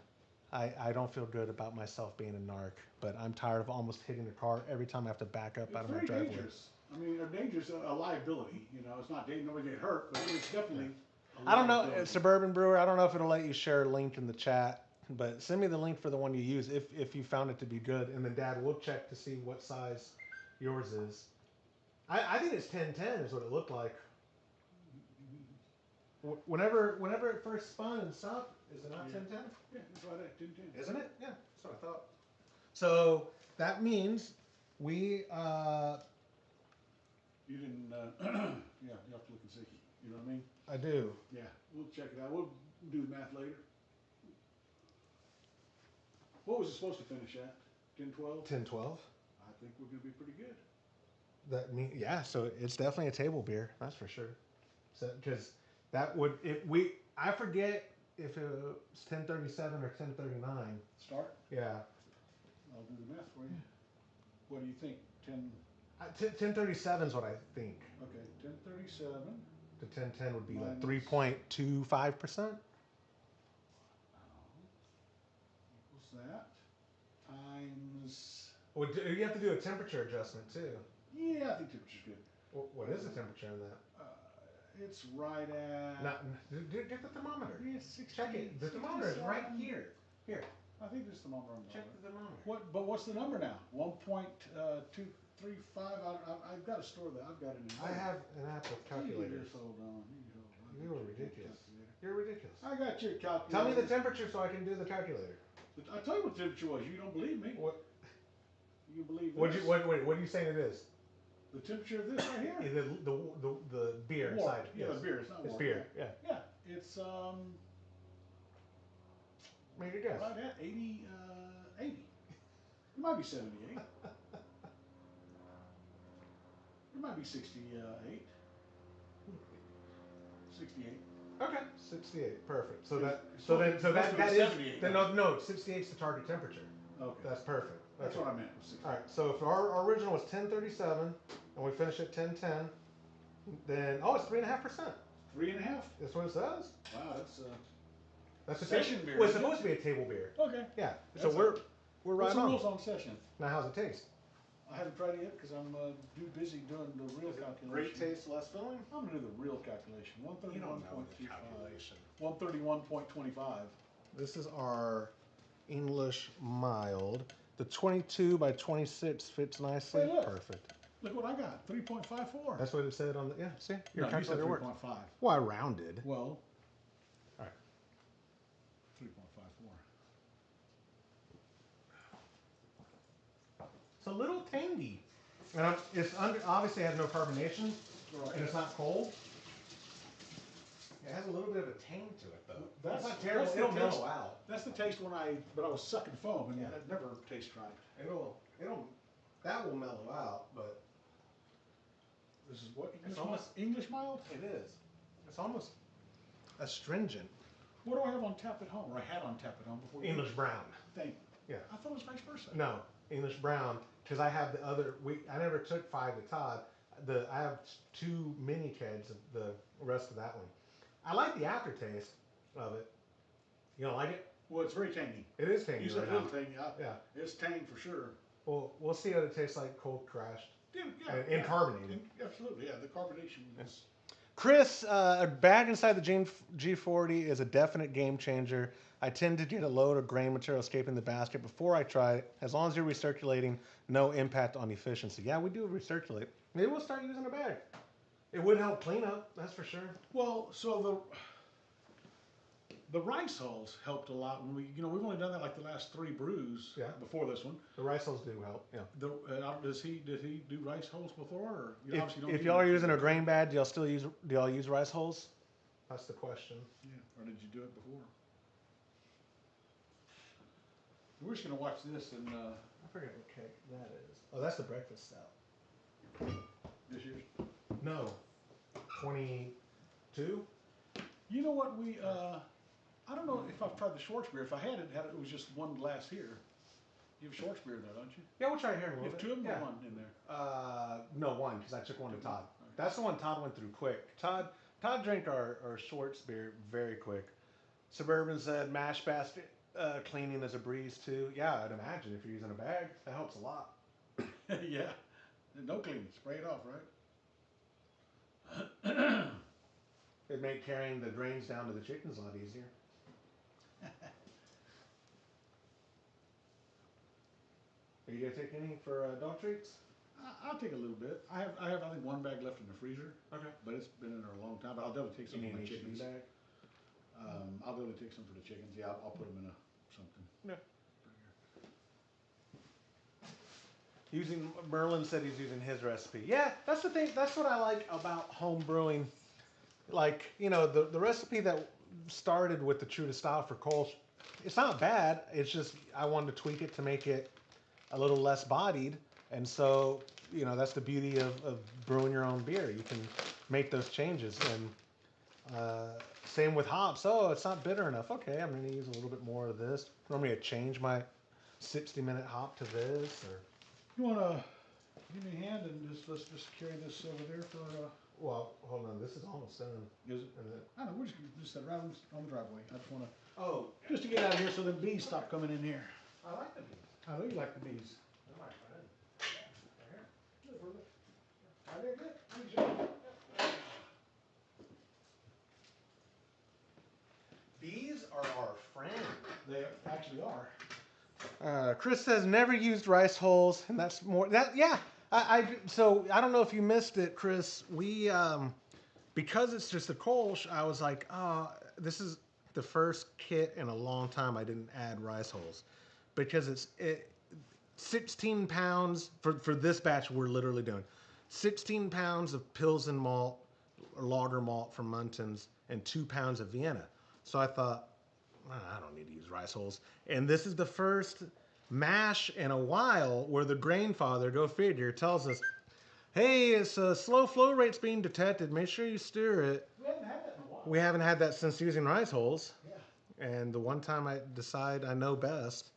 I don't feel good about myself being a narc, but I'm tired of almost hitting the car every time I have to back up out of my driveway.
Dangerous. I mean, a dangerous a liability. It's not nobody get hurt, but it's definitely.
I don't know, Suburban Brewer. I don't know if it'll let you share a link in the chat, but send me the link for the one you use if you found it to be good, and then Dad will check to see what size yours is. I think it's 1010 is what it looked like. Whenever it first spun and stuff, is it not 1010?
Yeah, it's right at 1010.
Isn't it? Yeah, that's what I thought. So that means we.
You didn't. Yeah, you have to look and see. You know what I mean?
I do.
Yeah, we'll check it out. We'll do the math later. What was it supposed to finish at? 10-12?
10-12.
I think we're gonna be pretty good.
So it's definitely a table beer, that's for sure. So because that would I forget if it was 1037 or 1039.
Start?
Yeah.
I'll do the math for you. What do you think?
1037 is what I think.
Okay, 1037.
To 1010 would be like 3.25%.
Equals that times.
Well, you have to do a temperature adjustment too.
Yeah, I think temperature's good.
What is the temperature in that?
It's right at.
Get the thermometer.
Yeah, 60,
check it. The thermometer is right here. Here.
I think there's a thermometer on the
Check the thermometer.
But what's the number now? 1.235. I've got to store that. I've got it in.
I have an app with calculators.
Hold on.
You are ridiculous. You're ridiculous.
I got your calculator.
Tell me the temperature so I can do the calculator.
I tell you what the temperature was. You don't believe me.
What?
You believe
What?
this?
What are you saying it is?
The temperature of this right here.
The beer
Warped.
side.
Yeah,
Yes.
the beer. It's not
It's
warped.
beer. Yeah.
Yeah, it's
Make a guess.
right at 80. 80. It might be 78. It might be 68. 68.
Okay. 68. Perfect. So that
It's
that is
78.
then no 68 is the target temperature.
Okay.
That's perfect.
That's what I meant. Was 68.
All right. So if our original was 1037 and we finish at 1010, then it's 3.5%.
3.5.
That's what it says.
Wow,
That's a
Session beer,
Well, it's
isn't it?
supposed to be a table beer.
okay.
Yeah.
That's
So we're
What's
right
the
on.
rules on session?
Now, how's it taste?
I haven't tried it yet because I'm too busy doing the real calculation.
less filling.
I'm gonna do the real calculation.
You don't know the
131.25.
calculation.
131.25.
This is our English mild. The 22 by 26 fits nicely.
Hey, look.
Perfect.
Look what I got. 3.54.
That's what it said on the. Yeah, see? Your
No, you said
calculator worked.
3.5.
Well, I rounded.
Well,
All right.
3.54.
It's a little tangy. And it's obviously has no carbonation,
Right.
and it's not cold. It has a little bit of a tang to it, though.
That's
It's not terrible.
that's the
It'll
taste-
mellow out.
That's the taste but I was sucking foam, and
Yeah.
that never tastes right.
That will mellow out, but
This is what
It's almost-
English mild.
it is. It's almost astringent.
What do I have on tap at home? Or I had on tap at home before.
English brown.
Thing.
Yeah.
I thought it was vice versa.
No, English brown, because I have the other. I never took 5 to Todd. I have 2 mini kegs of the rest of that one. I like the aftertaste of it. You don't like it?
Well, it's very tangy.
It is tangy
You said
right
a little
now.
tangy.
Yeah.
It's tang for sure.
Well, we'll see what it tastes like cold crashed.
Yeah,
And carbonated.
Absolutely, yeah. The carbonation is.
Chris, a bag inside the G40 is a definite game changer. I tend to get a load of grain material escaping the basket before I try it. As long as you're recirculating, no impact on efficiency. Yeah, we do recirculate. Maybe we'll start using a bag. It would help clean up, that's for sure.
Well, so the rice hulls helped a lot when we've only done that like the last 3 brews.
Yeah.
Before this one.
The rice hulls do help, yeah.
Did he do rice hulls before, or you
If,
obviously don't?
if
do
y'all are
them.
using a grain bag, do y'all use rice hulls? That's the question.
Yeah, or did you do it before? We're just gonna watch this and
I forget what cake that is. Oh, that's the breakfast stout.
this year's.
No. 22?
You know what I don't know if I've tried the Schwartz beer. If I had it was just one glass here. You have Schwartz beer there, don't you?
Yeah, we'll try it here in a
You
little
have
bit.
2 of them
Yeah.
or 1 in there?
No, 1, because I took 1 to Todd.
Alright.
That's the one Todd went through quick. Todd drank our Schwartz beer very quick. Suburban said mash basket cleaning is a breeze too. Yeah, I'd imagine if you're using a bag, that helps a lot.
Yeah. No cleaning. Spray it off, right?
It'd make carrying the drains down to the chickens a lot easier. Are you gonna take any for dog treats?
I'll take a little bit. I have I think 1 bag left in the freezer,
Okay.
but it's been in there a long time. But I'll definitely take some
You
for my
need an HEB
chickens.
bag?
I'll definitely take some for the chickens. Yeah, I'll put them in something.
Yeah. Merlin said he's using his recipe. Yeah, that's the thing. That's what I like about home brewing. Like, the recipe that started with the true to style for Kolsch, it's not bad. It's just I wanted to tweak it to make it a little less bodied. And so, that's the beauty of brewing your own beer. You can make those changes. And same with hops. Oh, it's not bitter enough. Okay, I'm going to use a little bit more of this. Want me to change my 60-minute hop to this? Or
You wanna give me a hand and let's just carry this over there for
well, hold on. This is almost done.
is it?
And then,
I don't know, we're just set around on the driveway. I just wanna
oh,
to get out of here so the bees stop coming in here.
I like the beans.
I know you like the bees.
They're my friend.
Are they good?
Bees are our friend.
They actually are.
Chris says never used rice hulls, and that's more that. Yeah, so I don't know if you missed it, Chris. We because it's just a Kolsch, I was like, oh, this is the first kit in a long time I didn't add rice hulls because 16 pounds for this batch we're literally doing 16 pounds of Pilsen malt or lager malt from Muntons and 2 pounds of Vienna. So I thought, I don't need to use rice hulls. And this is the first mash in a while where the grain father, go figure, tells us, hey, it's a slow flow rate's being detected. Make sure you stir it.
We haven't had that in a while.
We haven't had that since using rice hulls.
Yeah.
And the one time I decide I know best,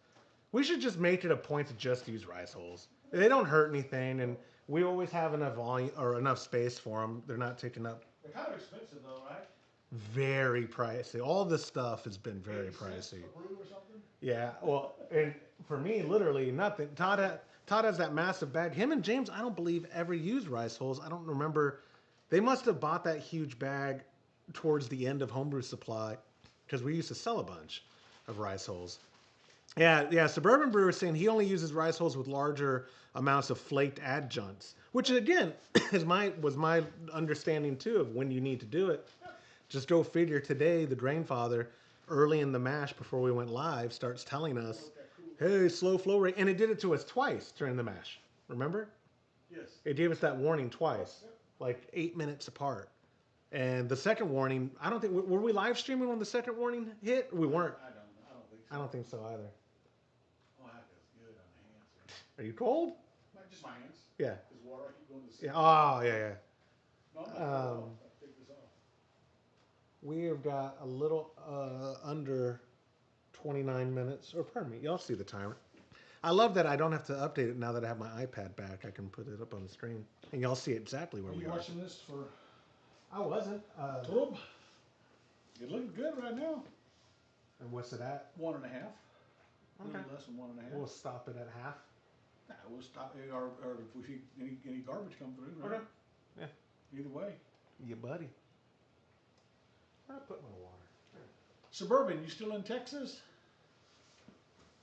we should just make it a point to just use rice hulls. They don't hurt anything, and we always have enough volume or enough space for them. They're not taking up.
They're kind of expensive though, right?
Very pricey. All this stuff has been very pricey.
A brew or something?
Yeah. Well, and for me, literally nothing. Todd has that massive bag. Him and James, I don't believe ever used rice hulls. I don't remember. They must have bought that huge bag towards the end of homebrew supply because we used to sell a bunch of rice hulls. Yeah. Suburban Brewer is saying he only uses rice hulls with larger amounts of flaked adjuncts, which again was my understanding too of when you need to do it. Just go figure. Today, the grain father, early in the mash before we went live, starts telling us, "Hey, slow flow rate," and it did it to us twice during the mash. Remember?
Yes.
It gave us that warning twice, like 8 minutes apart. And the second warning, I don't think were we live streaming when the second warning hit. We weren't.
I don't think so.
I don't think so either.
Oh, that feels good on the hands.
Are you cold?
Just my hands.
Yeah.
Because water, I keep going to the sink.
Yeah. Oh, yeah.
No, I'm not off. Take this off.
We have got a little under 29 minutes, or pardon me, y'all see the timer. I love that I don't have to update it now that I have my iPad back. I can put it up on the screen, and y'all see exactly where
Are
we
you
are.
watching this for
I wasn't.
Tube? You're looking good right now.
And what's it at?
1.5. A
Okay.
little less than 1.5.
We'll stop it at half.
Nah, we'll stop, or if we see any garbage come through. Right?
Okay. Yeah.
Either way.
Yeah, buddy. I'll put my water.
Suburban, you still in Texas?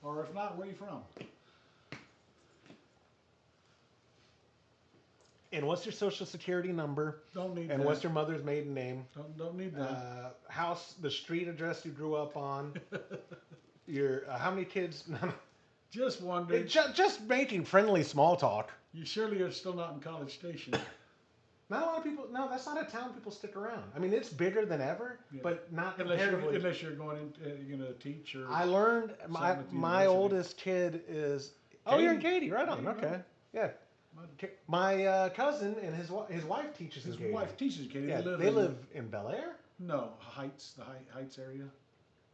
Or if not, where are you from?
And what's your social security number?
Don't need
And
that.
what's your mother's maiden name?
Don't need that.
House, the street address you grew up on. Your how many kids?
Just wondering.
Just making friendly small talk.
You surely are still not in College Station.
Not a lot of people. No, that's not a town people stick around. I mean, it's bigger than ever,
Yeah.
but not
unless
comparatively.
you're going in, you're going to teach or.
I learned my
Something at the
my
university.
oldest kid is. Oh, you're in Katy, right on.
There you go.
Okay, yeah. My cousin and his wife teaches in
His
Katy.
wife teaches Katie.
Yeah,
They
they live in Bel Air
No, Heights, the Heights area.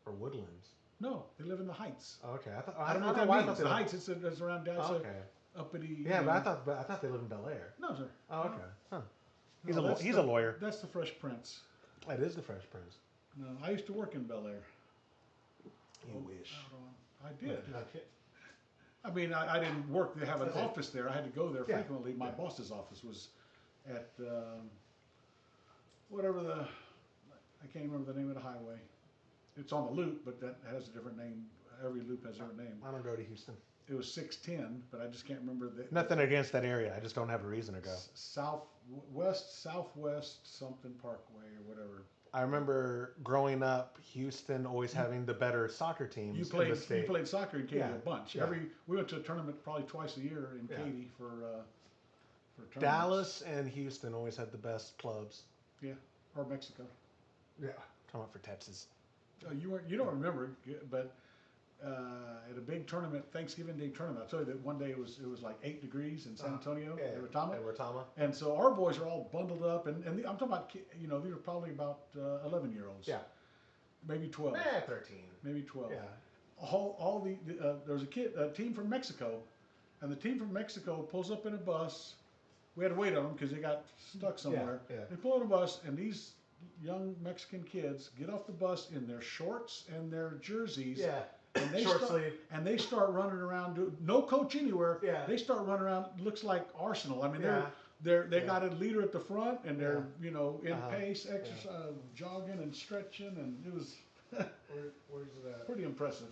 or Woodlands.
No, they live in the Heights.
Oh, okay,
I don't know what
know
that
why I
means.
thought
The
they
Heights, it's around down
lived- Okay.
uppity.
Yeah, but I thought they live in Bel Air.
No, sir.
Oh, okay. Huh.
No,
He's a lawyer.
That's the Fresh Prince.
That is the Fresh Prince.
No, I used to work in Bel Air.
You wish.
I did.
Okay.
I mean, I didn't work. They have an
That's it.
office there. I had to go there
Yeah.
frequently. My boss's office was at whatever I can't remember the name of the highway. It's on the loop, but that has a different name. Every loop has a different name.
I don't go to Houston.
It was 610, but I just can't remember the.
Nothing against that area. I just don't have a reason to go.
Southwest something Parkway or whatever.
I remember growing up, Houston always having the better soccer teams
You
in the state.
played soccer in Katy
Yeah,
a bunch.
yeah.
We went to a tournament probably twice a year in
Yeah.
Katy for tournaments.
Dallas and Houston always had the best clubs.
Yeah, or Mexico.
Yeah. Come up for Texas.
You don't remember, but at a big tournament, Thanksgiving Day tournament, I'll tell you that one day it was like 8 degrees in San Antonio, Arizona. And so our boys are all bundled up, and I'm talking about, these are probably about 11-year-olds.
Yeah.
Maybe 12.
13.
Maybe 12.
Yeah.
All there was a team from Mexico, and the team from Mexico pulls up in a bus. We had to wait on them because they got stuck somewhere.
Yeah.
They pull in a bus, and these young Mexican kids get off the bus in their shorts and their jerseys.
Yeah.
And they
Short
start,
sleeve.
And they start running around. No coach anywhere.
Yeah.
They start running around. Looks like Arsenal. I mean,
Yeah.
they got a leader at the front, and they're in
Uh-huh.
pace, exercise, jogging and stretching, and it was
Where's that?
pretty impressive.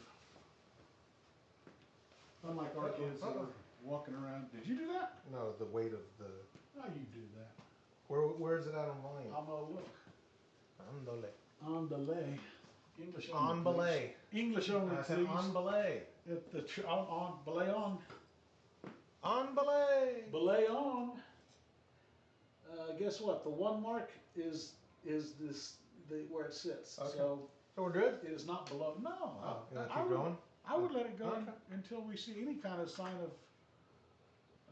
Unlike our kids that are walking around. Did you do that?
No, the weight of the.
How you do that?
Where's it at on volume?
I'm gonna look.
Andale.
On delay. English
On
only.
belay.
English only,
I said
please.
on belay.
On belay on.
On belay.
Belay on. Guess what? The 1 mark is this where it sits.
Okay.
So
we're good?
it is not below. No.
Oh, you want to
I
keep
would,
going?
I would let it go
Okay.
until we see any kind of sign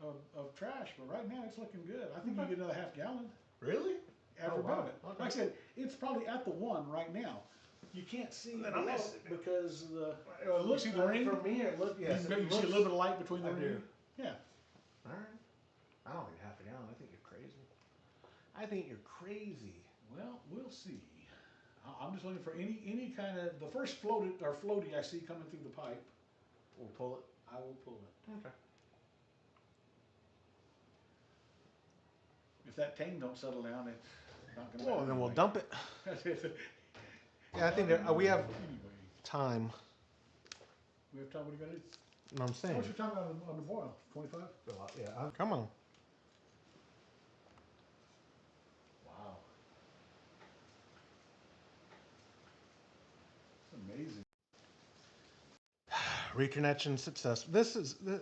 of trash. But right now it's looking good. I think you get another half gallon.
Really?
Every bit of it.
Okay.
Like I said, it's probably at the 1 right now. You can't see
Then
below
I missed it.
because the
It looks
see the ring?
For me, it looks, yes.
you see a little bit of light between the
I
ring.
do.
Yeah.
All right. I don't think half a gallon. I think you're crazy. I think you're crazy.
Well, we'll see. I'm just looking for any kind of the first floaty I see coming through the pipe.
We'll pull it.
I will pull it.
Okay.
If that tang don't settle down, it's not going to.
Well, then we'll
anyway.
dump it. Yeah, I think we have time.
We have time. What are you going to do?
You know what I'm saying?
What's your time on the boil? 25?
Yeah. Come on.
Wow. It's amazing.
Reconnection success.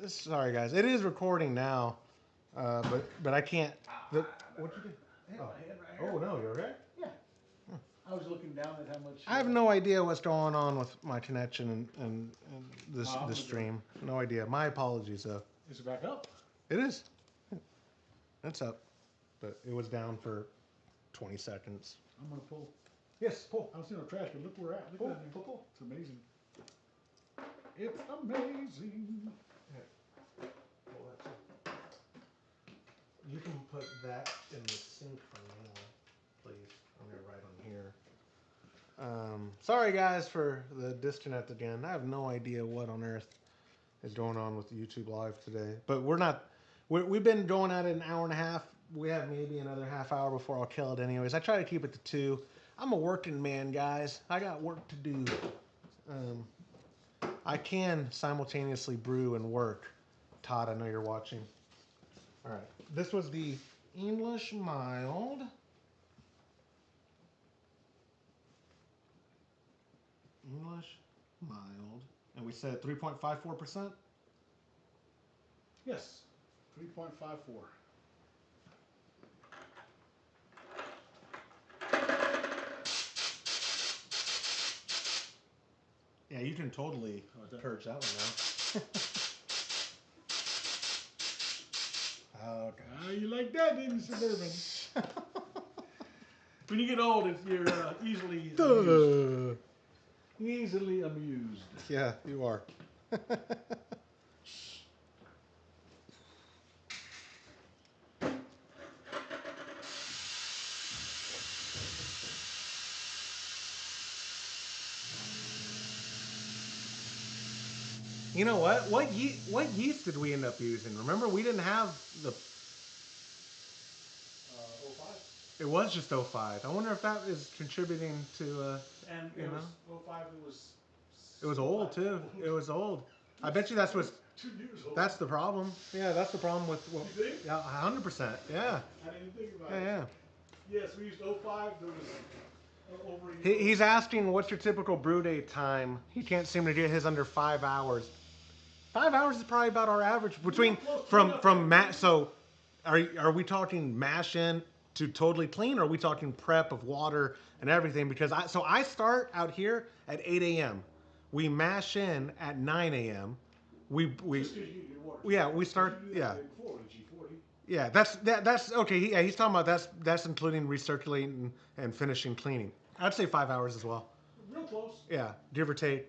Sorry guys. It is recording now, but I can't. What'd you do? Oh no, you're okay.
Yeah. I was looking down at how much.
I have no idea what's going on with my connection and this stream. No idea. My apologies though.
Is it back up?
It is. It's up, but it was down for 20 seconds.
I'm gonna pull.
Yes, pull.
I don't see no trash, but look where we're at. Look
Pull,
at that.
pull.
It's amazing. It's amazing.
Pull that too. You can put that in the sink for now, please. I'm gonna write on here. Sorry guys for the disconnect again. I have no idea what on earth is going on with YouTube Live today, but we've been going at it an hour and a half. We have maybe another half hour before I'll kill it anyways. I try to keep it to 2. I'm a working man, guys. I got work to do. I can simultaneously brew and work. Todd, I know you're watching. All right. This was the English mild. English mild. And we said 3.54%?
Yes. 3.54.
Yeah, you can totally purge that one now. Oh, gosh.
You like that, didn't you, Suburban? When you get old, you're easily amused. Easily amused.
Yeah, you are. You know what? What yeast did we end up using? Remember, we didn't have the.
05.
It was just 05. I wonder if that is contributing to.
And
you
it
know?
was 05.
It was old too. It was old. I bet you that's what's.
2 years old.
That's the problem. Yeah, that's the problem with. Well,
You think?
yeah, 100%. Yeah.
I didn't think about
Yeah,
it.
yeah.
Yes, we used 05. There was over a year.
He's asking what's your typical brew day time. He can't seem to get his under 5 hours. 5 hours is probably about our average between from mash. So, are we talking mash in to totally clean, or are we talking prep of water and everything? Because I start out here at 8 a.m. We mash in at 9 a.m. We
Just 'cause you get water.
yeah we start
You do that
yeah.
the day before the G40.
Yeah, that's okay. Yeah, he's talking about that's including recirculating and finishing cleaning. I'd say 5 hours as well.
Real close.
Yeah, give or take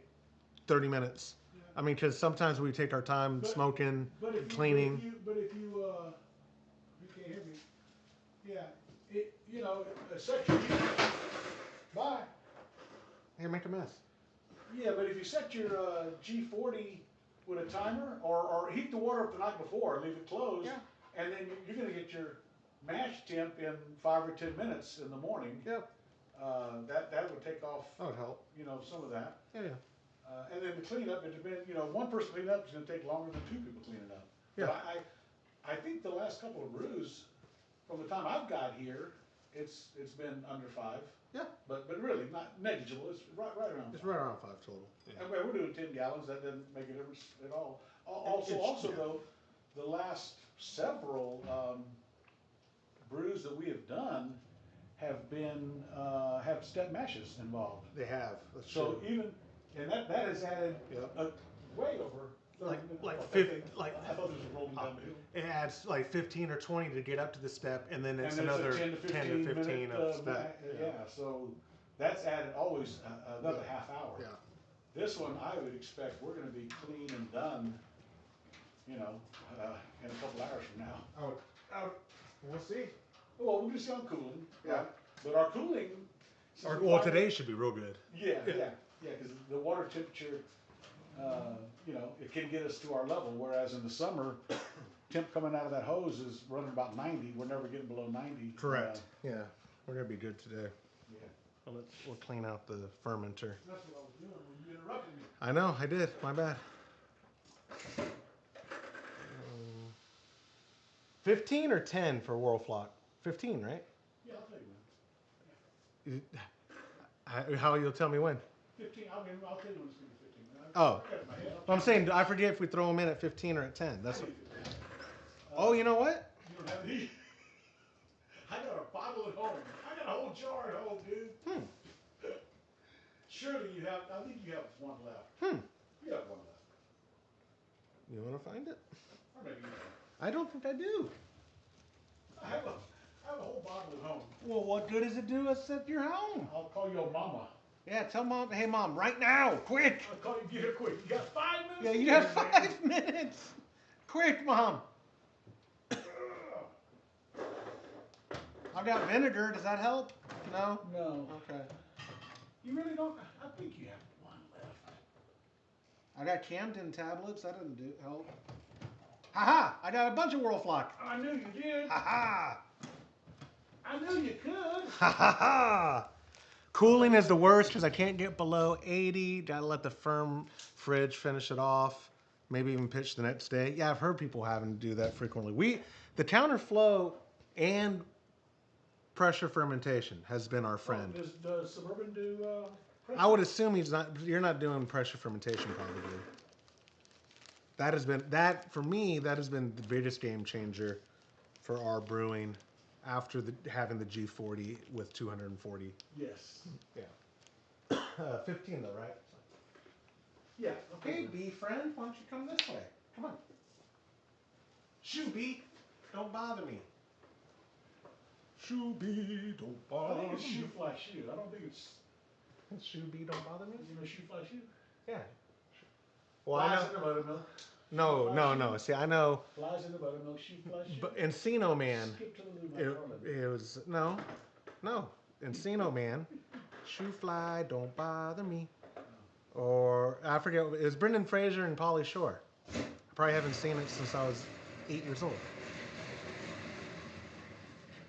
30 minutes.
Yeah.
I mean, because sometimes we take our time smoking, cleaning.
But if you can't hear me. Yeah, set your bye.
Hey, make a mess.
Yeah, but if you set your G40 with a timer, or heat the water up the night before, leave it closed,
Yeah.
and then you're going to get your mash temp in 5 or 10 minutes in the morning.
Yep.
That would take off.
That would help.
Some of that.
Yeah.
And then the cleanup, it depends. One person cleaning up is going to take longer than 2 people cleaning up.
Yeah.
But I think the last couple of brews, from the time I've got here, it's been under 5.
Yeah.
But really not negligible. It's right around.
It's
5.
right around 5 total. Yeah.
And we're doing 10 gallons. That doesn't make a difference at all.
Yeah.
Though, the last several brews that we have done have been have step mashes involved.
They have. That's
So
true.
even and that has added
Yep.
way over. 30
like
minutes.
50, like
I thought this was rolling down the hill.
it adds like 15 or 20 to get up to the step, and then it's
And there's a
another
10 to 15,
10 to 15
minute,
of step.
yeah. So that's added always another half hour.
Yeah.
This one, I would expect we're going to be clean and done, in a couple hours from now.
We'll see.
Well, we're just on cooling.
Yeah.
Right? But our cooling.
Today should be real good.
Yeah, because the water temperature, it can get us to our level. Whereas in the summer, temp coming out of that hose is running about 90. We're never getting below 90.
Correct. Yeah, we're gonna be good today.
Yeah.
Well, we'll clean out the fermenter.
That's what I was doing when you interrupted me.
I know, I did. My bad. 15 or 10 for Whirlflock? 15, right?
Yeah, I'll tell you when.
How you'll tell me when?
15. I'll tell you when it's going to be 15.
Oh.
I got it in my head.
I'm saying, I forget if we throw them in at 15 or at 10. That's what. Oh, you know what?
You don't have any. I got a bottle at home. I got a whole jar at home, dude. Surely you have. I think you have one left. You have one left.
You want to find it?
Or maybe you don't.
I don't think I do.
I have a whole bottle at home.
Well, what good does it do us at your home?
I'll call your mama.
Yeah, tell mom, hey mom, right now, quick.
I'll call you. Get her quick. You got 5 minutes.
Yeah, you got 5 minutes. Quick, mom. I've got vinegar. Does that help? No?
No.
Okay.
You really don't. I think you have one left.
I got Camden tablets. That didn't help. Ha-ha! I got a bunch of Whirlflock.
I knew you did.
Ha-ha!
I knew you could.
Ha-ha-ha! Cooling is the worst because I can't get below 80. Gotta let the firm fridge finish it off. Maybe even pitch the next day. Yeah, I've heard people having to do that frequently. The counterflow and pressure fermentation has been our friend.
Does Suburban do pressure?
I would assume you're not doing pressure fermentation probably. That has been, for me, that has been the biggest game changer for our brewing after having the G40 with 240.
Yes.
Yeah. 15 though, right?
Yeah.
Okay, bee friend, why don't you come this way? Come on. Shoo, bee. Don't bother me. Shoo, bee, don't
I
bother
think it's
me.
shoe fly shoe. I don't think it's.
Shoo, bee, don't bother me?
You know shoe fly shoe?
Yeah. Well, I
Flies in the
know.
buttermilk.
No. See, I know.
Flies in the buttermilk. Shoe fly shoe.
But Encino Man,
Skip to the loo, my darling.
it was no. Encino Man, shoo fly, don't bother me. Or I forget. It was Brendan Fraser and Pauly Shore. I probably haven't seen it since I was 8 years old.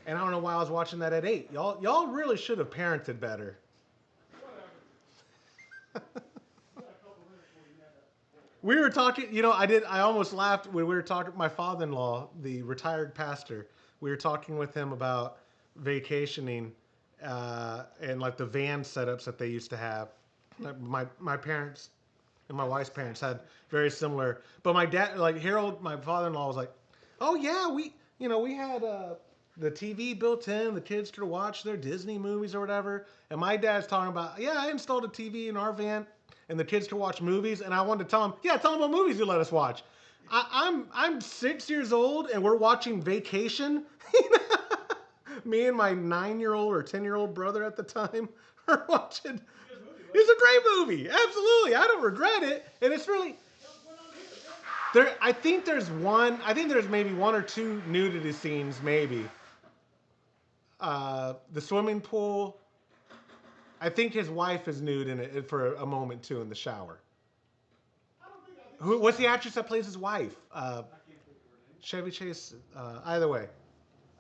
And I don't know why I was watching that at 8. Y'all really should have parented better. We were talking, I almost laughed when we were talking, my father-in-law, the retired pastor, we were talking with him about vacationing and like the van setups that they used to have. Like my parents and my wife's parents had very similar, but my dad, like Harold, my father-in-law was like, oh yeah, we had the TV built in, the kids could watch their Disney movies or whatever. And my dad's talking about, yeah, I installed a TV in our van and the kids could watch movies. And I wanted to tell him, yeah, tell them what movies you let us watch. I'm 6 years old and we're watching Vacation. Me and my 9-year-old or 10-year-old brother at the time are watching. It's a great movie. Absolutely. I don't regret it. And it's really, I think there's maybe 1 or 2 nudity scenes, maybe. The swimming pool. I think his wife is nude in it for a moment too in the shower. What's the actress that plays his wife? Chevy Chase. Either way,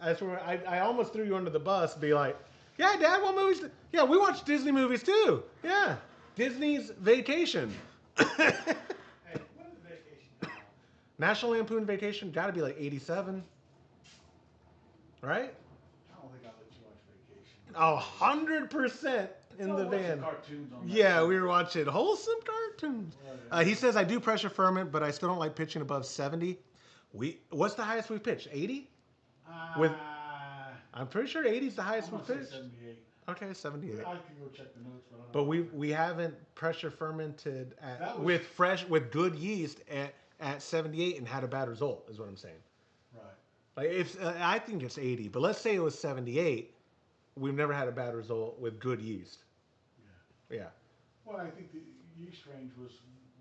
that's where I almost threw you under the bus. Be like, yeah, Dad, what movies? Yeah, we watch Disney movies too. Yeah, Disney's Vacation.
Hey, when is Vacation?
National Lampoon Vacation got to be like 87. right?
I don't think I'll let you watch Vacation.
100% in
No,
the
watch
van.
cartoons on that.
Yeah, we were watching wholesome cartoons.
Whatever.
He says I do pressure ferment, but I still don't like pitching above 70. What's the highest we pitched? 80? With I'm pretty sure 80 is the highest
I'm
we
gonna say
pitched.
78.
Okay, 78.
I can go check the notes, but I don't
But
know.
we haven't pressure fermented
That was-
with good yeast at 78 and had a bad result. Is what I'm saying.
Right.
Like if I think it's 80, but let's say it was 78. We've never had a bad result with good yeast.
Yeah.
Yeah.
Well, I think the yeast range was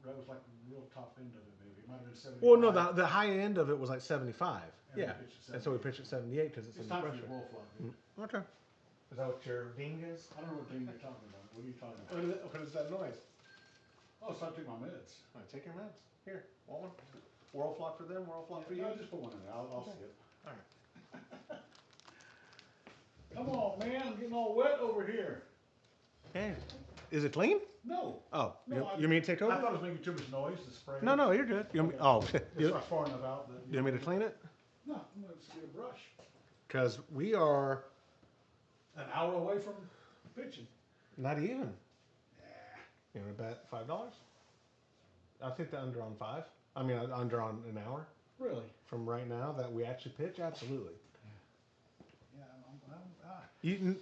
like the real top end of it, maybe. It might have been 75.
Well, no, the high end of it was like 75.
And we
Yeah.
pitched at
And so we pitched at 78 because it's
It's
under
time for your
pressure.
roll flop, dude.
Okay. Is that what your ding is?
I don't know what thing you're talking about. What are you talking about?
What is that noise?
Oh, it's time to take my meds.
All right, take your meds. Here, want one? Whirl flop for them, whirl flop for you.
No, just put one in there. I'll see it.
All right.
Come on, man. I'm getting all wet over here.
Hey, is it clean?
No.
Oh,
No,
you mean to take over?
I thought it was making too much noise, the spray.
No, you're good. You want me, oh,
It's
you,
not far enough out. That,
you want me to clean it?
No, I'm going to get a brush.
Because we are
An hour away from pitching.
not even. You want to bet $5? I'll take the under on 5. I mean, under on an hour
Really?
from right now that we actually pitch. Absolutely.
Yeah,
You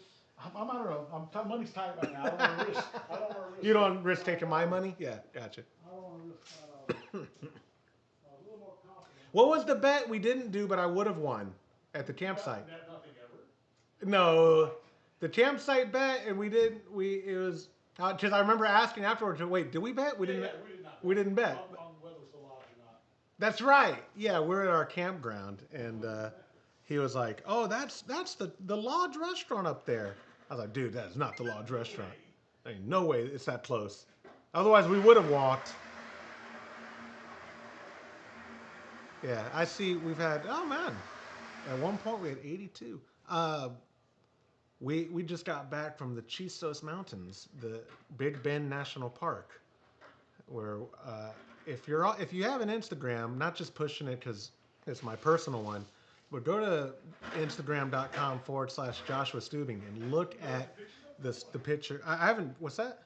I don't know. Money's tight right now. I don't want to risk. I don't want to risk.
you don't risk taking my money? Yeah, gotcha.
I don't want to risk that. I was a little more confident.
What was the bet we didn't do, but I would have won at the campsite?
Nothing ever.
No, the campsite bet, and we didn't. It was because I remember asking afterwards. Wait, did we bet? We didn't.
Yeah, we did not.
We didn't bet.
On whether it was the lodge or not.
That's right. Yeah, we're at our campground, and he was like, "Oh, that's the lodge restaurant up there." I was like, "Dude, that is not the lodge restaurant. There ain't no way it's that close. Otherwise, we would have walked." Yeah, I see. We've had. Oh man, at one point we had 82. We just got back from the Chisos Mountains, the Big Bend National Park, where if you have an Instagram, not just pushing it because it's my personal one, but go to Instagram.com/Joshua Stubing and look at the picture. I haven't. What's that?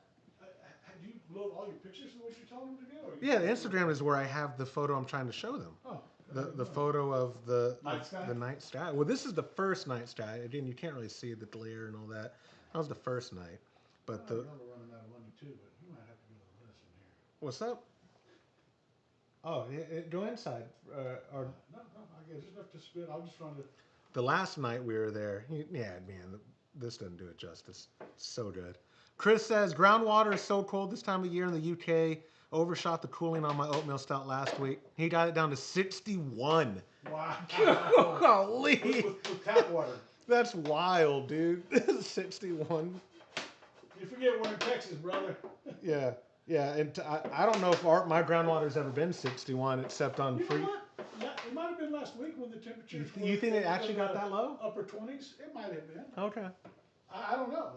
Do you load all your pictures of what you're telling them to do? Or
Yeah, the Instagram is where I have the photo I'm trying to show them.
Oh.
The photo of the
Night sky?
the night sky. Well, this is the first night sky. Again, you can't really see the glare and all that. That was the first night. But
I
the
know we're running out of money too, but you might have to do a list in here.
what's up? Oh, go inside. Or
No, I guess it's enough to spit. I'm just trying to.
the last night we were there. Yeah, man, this doesn't do it justice. It's so good. Chris says groundwater is so cold this time of year in the UK. Overshot the cooling on my oatmeal stout last week. He got it down to 61.
Wow.
Holy,
with tap water.
that's wild, dude. 61.
You forget we're in Texas, brother.
Yeah, and I don't know if my groundwater's ever been 61 except on
You
free.
know what? It might have been last week when the temperatures.
You think it actually got that low?
Upper 20s. It might have been.
Okay.
I don't know.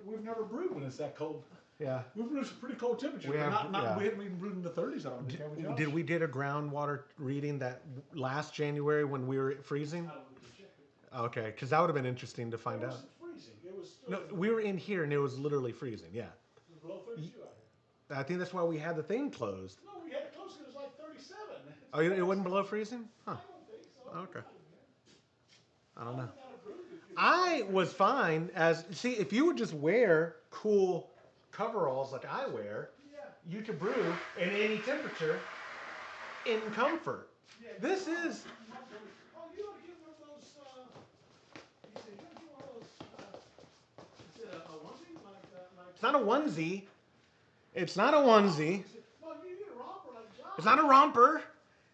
We've never brewed when it's that cold.
Yeah.
We've brewed some pretty cold temperatures.
We
but
have,
not
yeah.
we haven't even brewed in the 30s. I don't think. Have we, Josh?
Did we did a groundwater reading that last January when we were freezing?
I don't think we checked it.
Okay, because that would have been interesting to find
It
out.
wasn't freezing. It was still.
No, we were in here and it was literally freezing. Yeah.
It was below 32 out here.
I think that's why we had the thing closed.
No, we had it close. It was like 37.
Oh, it wasn't below freezing? Huh.
I don't think so.
Okay. I don't know.
Not approved it.
I was fine if you would just wear cool coveralls like I wear,
Yeah.
you could brew in any temperature in comfort.
Yeah,
This is
Oh, you ought to get one of those. You said you ought to get one of those. Is it a onesie like?
it's not a onesie. It's not a onesie.
No, you need a romper like Josh.
It's not a romper.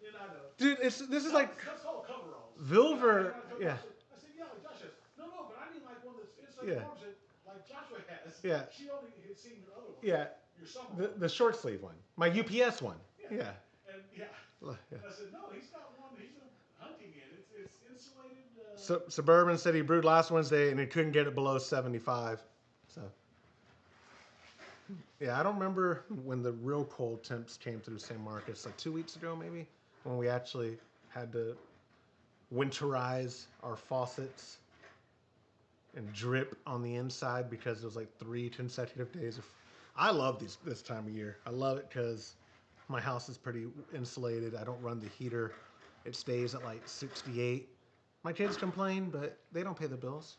Yeah, I know.
Dude, this is like
That's called coveralls.
Vilver, yeah.
I said, yeah, like Josh has. No, but I mean like one that's inside
Yeah.
the arms that like Joshua has.
Yeah.
She only had seen your other one.
Yeah,
Your summer one.
the short sleeve one. My UPS one. Yeah.
And yeah.
Yeah.
I said, no, he's got one he's been hunting in. It's insulated.
Suburban said he brewed last Wednesday and he couldn't get it below 75. So, yeah, I don't remember when the real cold temps came through San Marcos, like 2 weeks ago maybe, when we actually had to winterize our faucets and drip on the inside because it was like 3 consecutive days of. I love this time of year. I love it because my house is pretty insulated. I don't run the heater. It stays at like 68. My kids complain, but they don't pay the bills.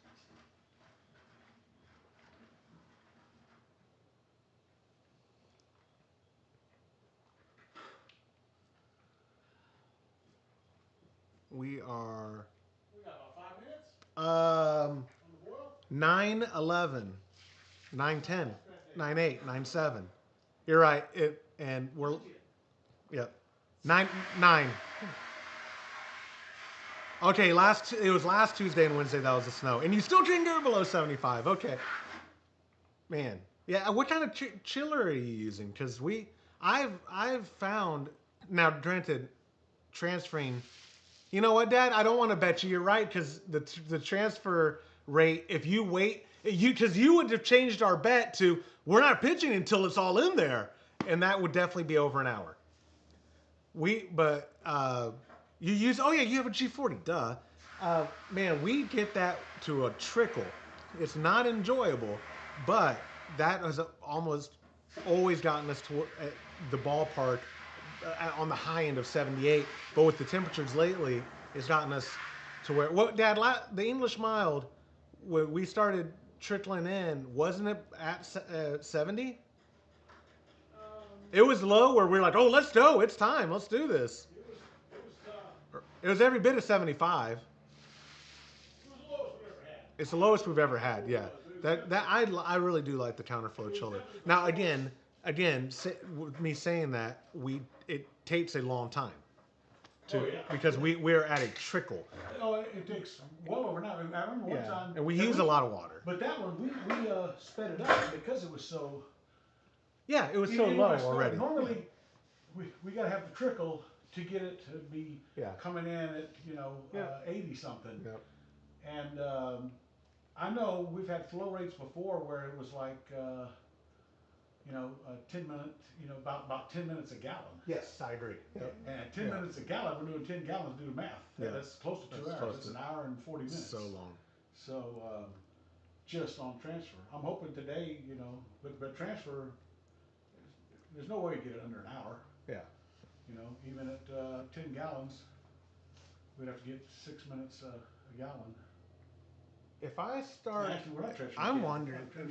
We are
We got about 5 minutes
9:11, 9:10, 9:8, 9:7. You're right. And we're yep. 9. Okay, it was last Tuesday and Wednesday that was the snow, and you still didn't go below 75. Okay, man. Yeah, what kind of chiller are you using? Because I've found now, granted, transferring. You know what, Dad? I don't want to bet you. You're right because the transfer rate. If you wait, because you would have changed our bet to we're not pitching until it's all in there, and that would definitely be over an hour. You use you have a G40, duh. Man, we get that to a trickle. It's not enjoyable, but that has almost always gotten us to the ballpark on the high end of 78. But with the temperatures lately, it's gotten us to where Dad, the English mild, when we started trickling in, wasn't it at 70? It was low where we were like, oh, let's go. It's time. Let's do this. It was every bit of 75. It's the lowest we've ever had. Yeah, I really do like the counterflow chiller. Now with me saying that, it takes a long time because we're at a trickle.
Oh, it takes well over an hour. I remember one time,
and we use a lot of water.
But that one we sped it up because it was so.
Yeah, it was so low already.
Normally, we got to have the trickle to get it to be coming in at 80 something.
Yep.
And I know we've had flow rates before where it was like 10 minutes, about 10 minutes a gallon.
Yes, I agree. Yep.
And at 10 minutes a gallon, we're doing 10 gallons. Do the math. Yeah. That's close to 2 hours. That's an hour and 40 minutes.
So long.
So just on transfer, I'm hoping today, but transfer, there's no way you get it under an hour.
Yeah.
Even at 10 gallons, we'd have to get 6 minutes a gallon.
If I start,
actually, we're not transferring.
I'm wondering. I'm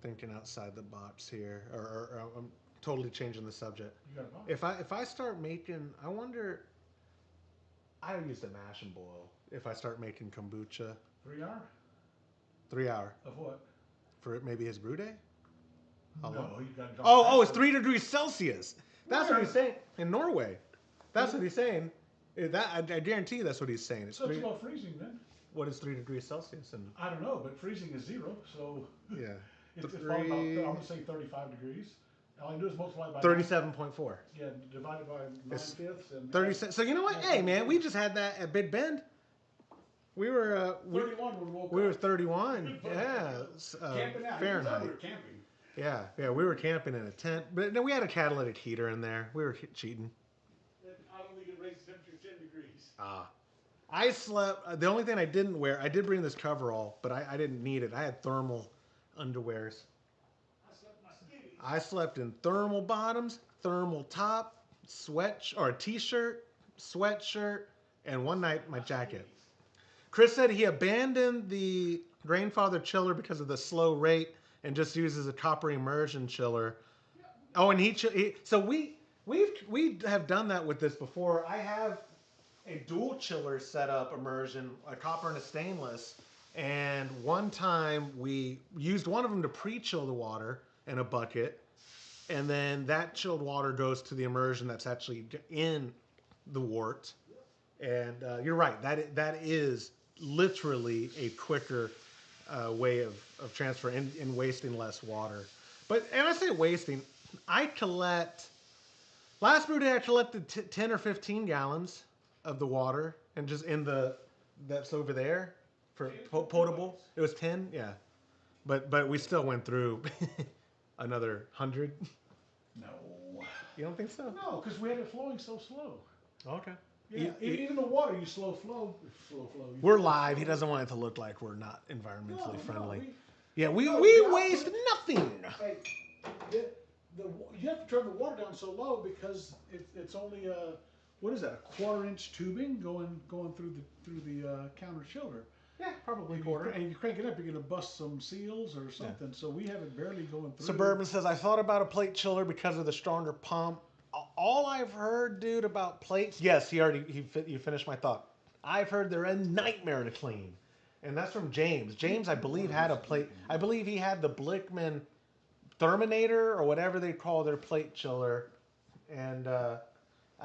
thinking outside the box here, or I'm totally changing the subject.
You got a box.
If I start making, I wonder. I use the mash and boil. If I start making kombucha.
3 hour.
3 hour.
Of what?
For maybe his brew day.
No, he's got.
Oh, it's 3 degrees Celsius. That's what he's saying in Norway. That's what he's saying. I guarantee you that's what he's saying.
So it's about freezing then.
What is 3 degrees Celsius? And
I don't know, but freezing is 0, so
yeah,
it's probably about, I'm gonna say 35 degrees. All I do is multiply by
37.4.
Yeah, divided by 9/5 and
30. So you know what? Hey man, we just had that at Big Bend. We were
31 when we woke up.
We were 31. Yeah,
camping out.
Fahrenheit.
We were camping.
Yeah, we were camping in a tent, but no, we had a catalytic heater in there. We were cheating.
I don't think it raised the temperature 10 degrees.
I slept. The only thing I didn't wear, I did bring this coverall, but I didn't need it. I had thermal underwears. I slept in thermal bottoms, thermal top, or a t-shirt, sweatshirt, and one night my jacket. Chris said he abandoned the Grainfather chiller because of the slow rate and just uses a copper immersion chiller. Oh, and so we have done that with this before. I have a dual chiller setup immersion, a copper and a stainless. And one time we used one of them to pre-chill the water in a bucket. And then that chilled water goes to the immersion that's actually in the wort. And you're right, that is literally a quicker way of transfer and wasting less water. And I say wasting, last brew day I collected 10 or 15 gallons of the water and just that's over there for potable. It was 10, yeah. But we still went through another 100.
No.
You don't think so?
No, because we had it flowing so slow.
Okay.
Yeah, even the water, you slow flow. Slow flow. You
We're
slow
live. He
flow.
doesn't want it to look like we're not environmentally friendly.
No,
Yeah, we
no,
waste nothing.
hey, you have to turn the water down so low because it's only what is that, a 1/4 inch tubing going through the counter chiller.
Yeah, probably
And
quarter.
and you crank it up, you're gonna bust some seals or something. Yeah. So we have it barely going through.
Suburban says, I thought about a plate chiller because of the stronger pump. All I've heard, dude, about plates. Yes, you finished my thought. I've heard they're a nightmare to clean, and that's from James. James, I believe, had a plate. I believe he had the Blickman Therminator or whatever they call their plate chiller, and I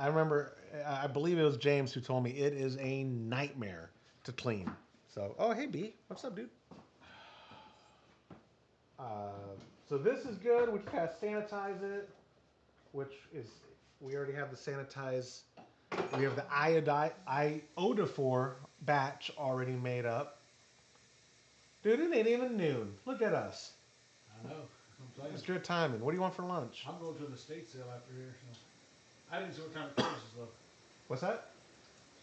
remember, I believe it was James who told me it is a nightmare to clean. So, oh hey B, what's up, dude? So this is good. We just gotta sanitize it, which is, we already have the sanitize. We have the iodophor batch already made up. Dude, it ain't even noon. Look at us.
I know. I'm playing.
It's good timing. What do you want for lunch?
I'm going to the estate sale after here. So. I didn't see what time it closes though.
What's that?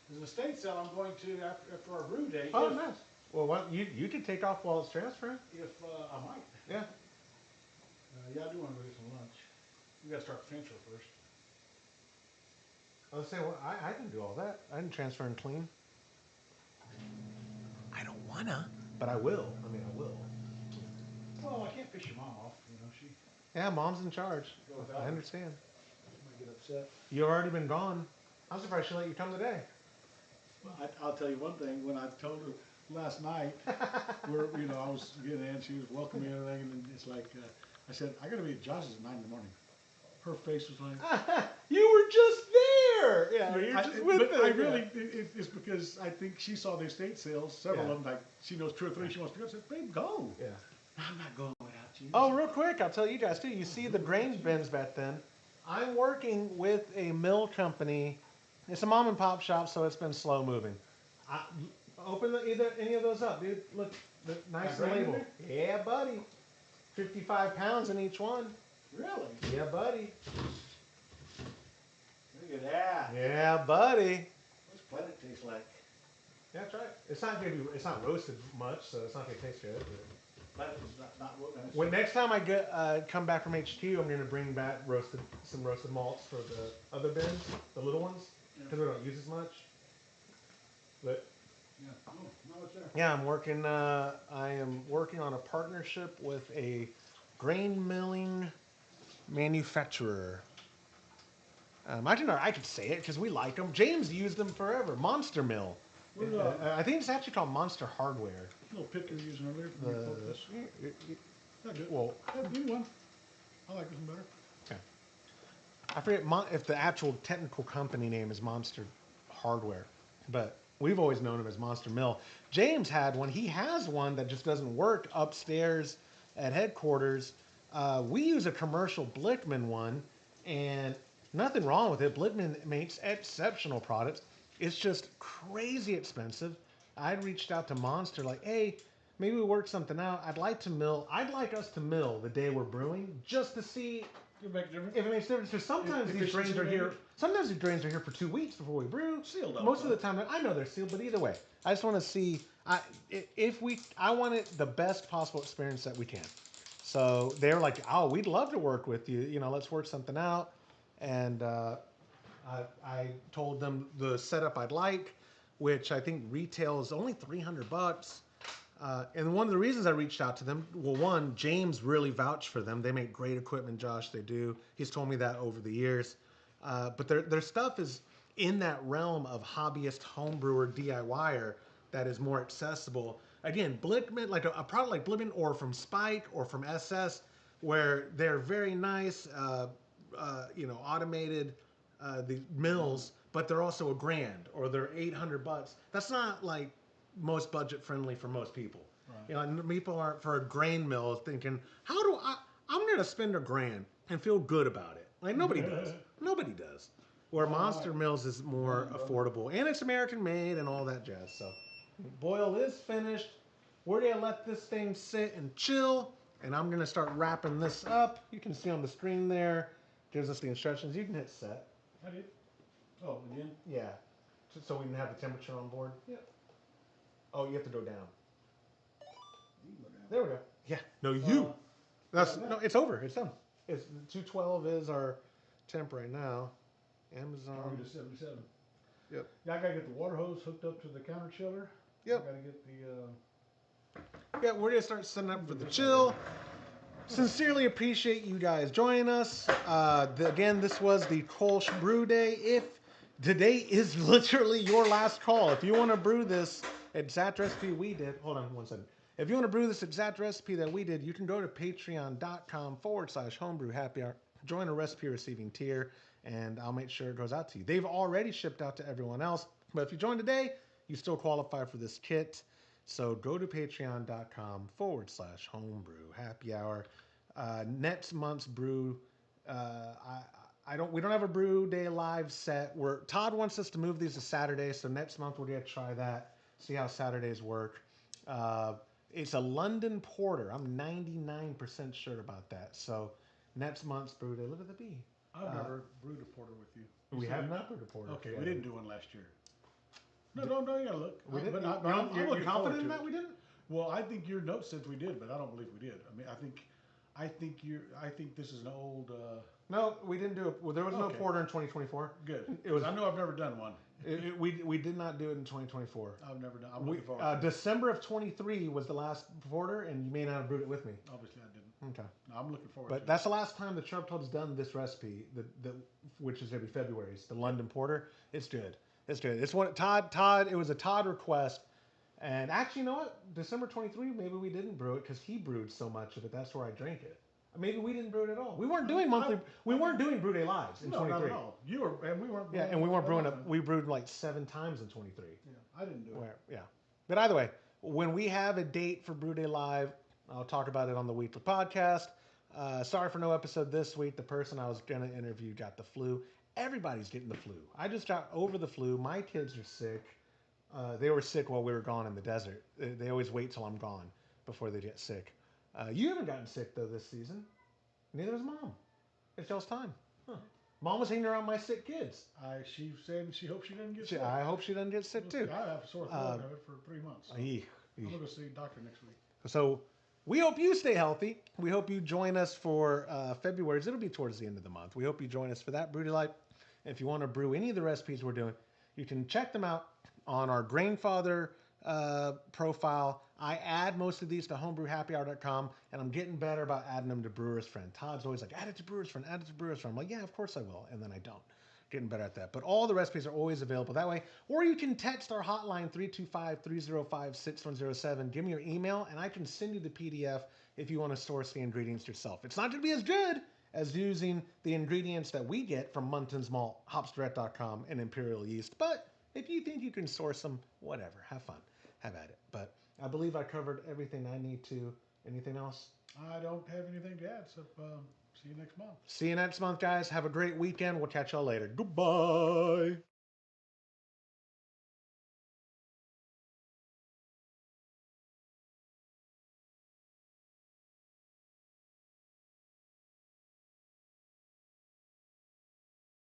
There's an estate sale I'm going to after our brew day.
Oh, nice. Well, what you could take off while it's transferring.
If I might.
Yeah.
Yeah, I do want to go get some lunch. We got to start the transfer first.
I was saying, well, I can do all that. I can transfer and clean. I don't wanna, but I will. I mean, I will.
Well, I can't piss your mom off. You know, she.
Yeah, mom's in charge. I understand.
She might get upset.
You've already been gone. I'm surprised she let you come today.
Well, I'll tell you one thing. When I told her last night, I was getting in, she was welcoming me and everything, and it's like, I said, I got to be at Josh's at 9 in the morning. Her face was like,
you were just there. Yeah, you're just with them.
I really, it's because I think she saw the estate sales, several of them, like she knows 2 or 3 she wants to go. I said, babe, go.
Yeah.
I'm not going without you.
Oh, real quick, I'll tell you guys too. You see the grain bins back then. I'm working with a mill company. It's a mom and pop shop, so it's been slow moving. Open any of those up, dude. Look, nice and labeled. Yeah, buddy. 55 pounds in each one.
Really?
Yeah, buddy.
Look at that.
Yeah, buddy.
What's planet taste like?
Yeah, that's right. It's not roasted much, so it's not gonna taste good.
Planet is not
when next time I come back from HQ, I'm gonna bring back some roasted malts for the other bins, the little ones, because we don't use as much. But
yeah, no, it's there.
Yeah, I am working on a partnership with a grain milling manufacturer. I could say it because we like them. James used them forever. Monster Mill. I think it's actually called Monster Hardware.
Little pit you're using earlier. Not good.
Well,
either one. I like this one better.
Okay. I forget if the actual technical company name is Monster Hardware, but we've always known him as Monster Mill. James had one. He has one that just doesn't work upstairs at headquarters. We use a commercial Blickman one, and nothing wrong with it. Blickman makes exceptional products. It's just crazy expensive. I reached out to Monster like, hey, maybe we work something out. I'd like us to mill the day we're brewing just to see if it makes a difference. Because sometimes these drains are here. Sometimes these drains are here for 2 weeks before we brew. Sealed up. Most of the time, I know they're sealed, but either way, I just want to see. I want it the best possible experience that we can. So they were like, oh, we'd love to work with you. Let's work something out. And I told them the setup I'd like, which I think retail is only $300. And one of the reasons I reached out to them, well, one, James really vouched for them. They make great equipment, Josh. They do. He's told me that over the years. But their stuff is in that realm of hobbyist home brewer DIYer that is more accessible. Again, Blickman, like a product like Blickman or from Spike or from SS, where they're very nice, automated the mills, but they're also $1,000 or they're $800. That's not like most budget friendly for most people. Right. People aren't for a grain mill thinking, I'm going to spend $1,000 and feel good about it. Like nobody does. Nobody does. Where Monster Mills is more affordable and it's American made and all that jazz. So boil is finished. We're going to let this thing sit and chill, and I'm going to start wrapping this up. You can see on the screen there, gives us the instructions. You can hit set.
I did. Oh, again?
Yeah. so we can have the temperature on board. Yeah. Oh, you have to go down.
You can go down.
There we go. Yeah. No, you. That's
yeah,
no. It's over. It's done. It's 212 is our temp right now. Amazon.
Already to 77.
Yep.
Yeah, I gotta get the water hose hooked up to the counter chiller.
Yep.
I gotta get the.
Yeah, we're gonna start setting up for the chill. Sincerely appreciate you guys joining us. Again, this was the Kolsch Brew Day. If today is literally your last call, if you want to brew this exact recipe we did, hold on one second. If you want to brew this exact recipe that we did, you can go to patreon.com/homebrew happy hour, join a recipe receiving tier, and I'll make sure it goes out to you. They've already shipped out to everyone else, but if you join today, you still qualify for this kit. So go to patreon.com/homebrew happy hour. Next month's brew, we don't have a brew day live set. Todd wants us to move these to Saturday, so next month we're gonna try that. See how Saturdays work. It's a London Porter. I'm 99% sure about that. So next month's brew day. Look at the bee.
I've never brewed a porter with you.
We have not brewed a porter.
Okay,
together.
we didn't do one last year. No, don't you gotta look.
We didn't.
I'm
You're
looking forward
confident
to
that
it.
we didn't?
Well, I think your note says we did, but I don't believe we did. I mean, I think this is an old.
No, we didn't do it. Well, there was no
Okay.
porter in 2024.
Good.
It was.
I know I've never done one.
We did not do it in 2024.
I've never done. I'm looking forward. To it.
December of 23 was the last porter, and you may not have brewed it with me.
Obviously, I didn't.
Okay.
No, I'm looking forward.
But
to
that's the last time the Sharp Club's done this recipe, which is going to be February's, the London Porter. It's good. It's good. It's what Todd. It was a Todd request, and actually, you know what? December 23, maybe we didn't brew it because he brewed so much of it. That's where I drank it. Maybe we didn't brew it at all. We weren't doing monthly. We weren't doing brew day lives in
No,
23.
not at all. You were, and we weren't.
Yeah, and we weren't brewing up. We brewed like 7 times in 23.
Yeah, I didn't do it.
Yeah. But either way, when we have a date for Brew Day Live, I'll talk about it on the weekly podcast. Sorry for no episode this week. The person I was going to interview got the flu. Everybody's getting the flu. I just got over the flu. My kids are sick. They were sick while we were gone in the desert. They always wait till I'm gone before they get sick. You haven't gotten sick, though, this season. Neither has Mom. It's y'all's time. Huh. Mom was hanging around my sick kids.
She said she hopes she doesn't get sick.
I hope she doesn't get sick, too.
I have a sore throat. I have it for 3 months. So I'm going to go see a doctor next week.
So we hope you stay healthy. We hope you join us for February's. It'll be towards the end of the month. We hope you join us for that Brew Day Life. If you want to brew any of the recipes we're doing, you can check them out on our Grainfather profile. I add most of these to homebrewhappyhour.com, and I'm getting better about adding them to Brewer's Friend. Todd's always like, add it to Brewer's Friend, add it to Brewer's Friend. I'm like, yeah, of course I will, and then I don't. Getting better at that. But all the recipes are always available that way. Or you can text our hotline, 325-305-6107. Give me your email, and I can send you the PDF if you want to source the ingredients yourself. It's not going to be as good as using the ingredients that we get from Munton's Malt, hopsdirect.com, and Imperial Yeast. But if you think you can source them, whatever. Have fun. Have at it. But I believe I covered everything I need to. Anything else?
I don't have anything to add, so see you next month.
See you next month, guys. Have a great weekend. We'll catch y'all later. Goodbye.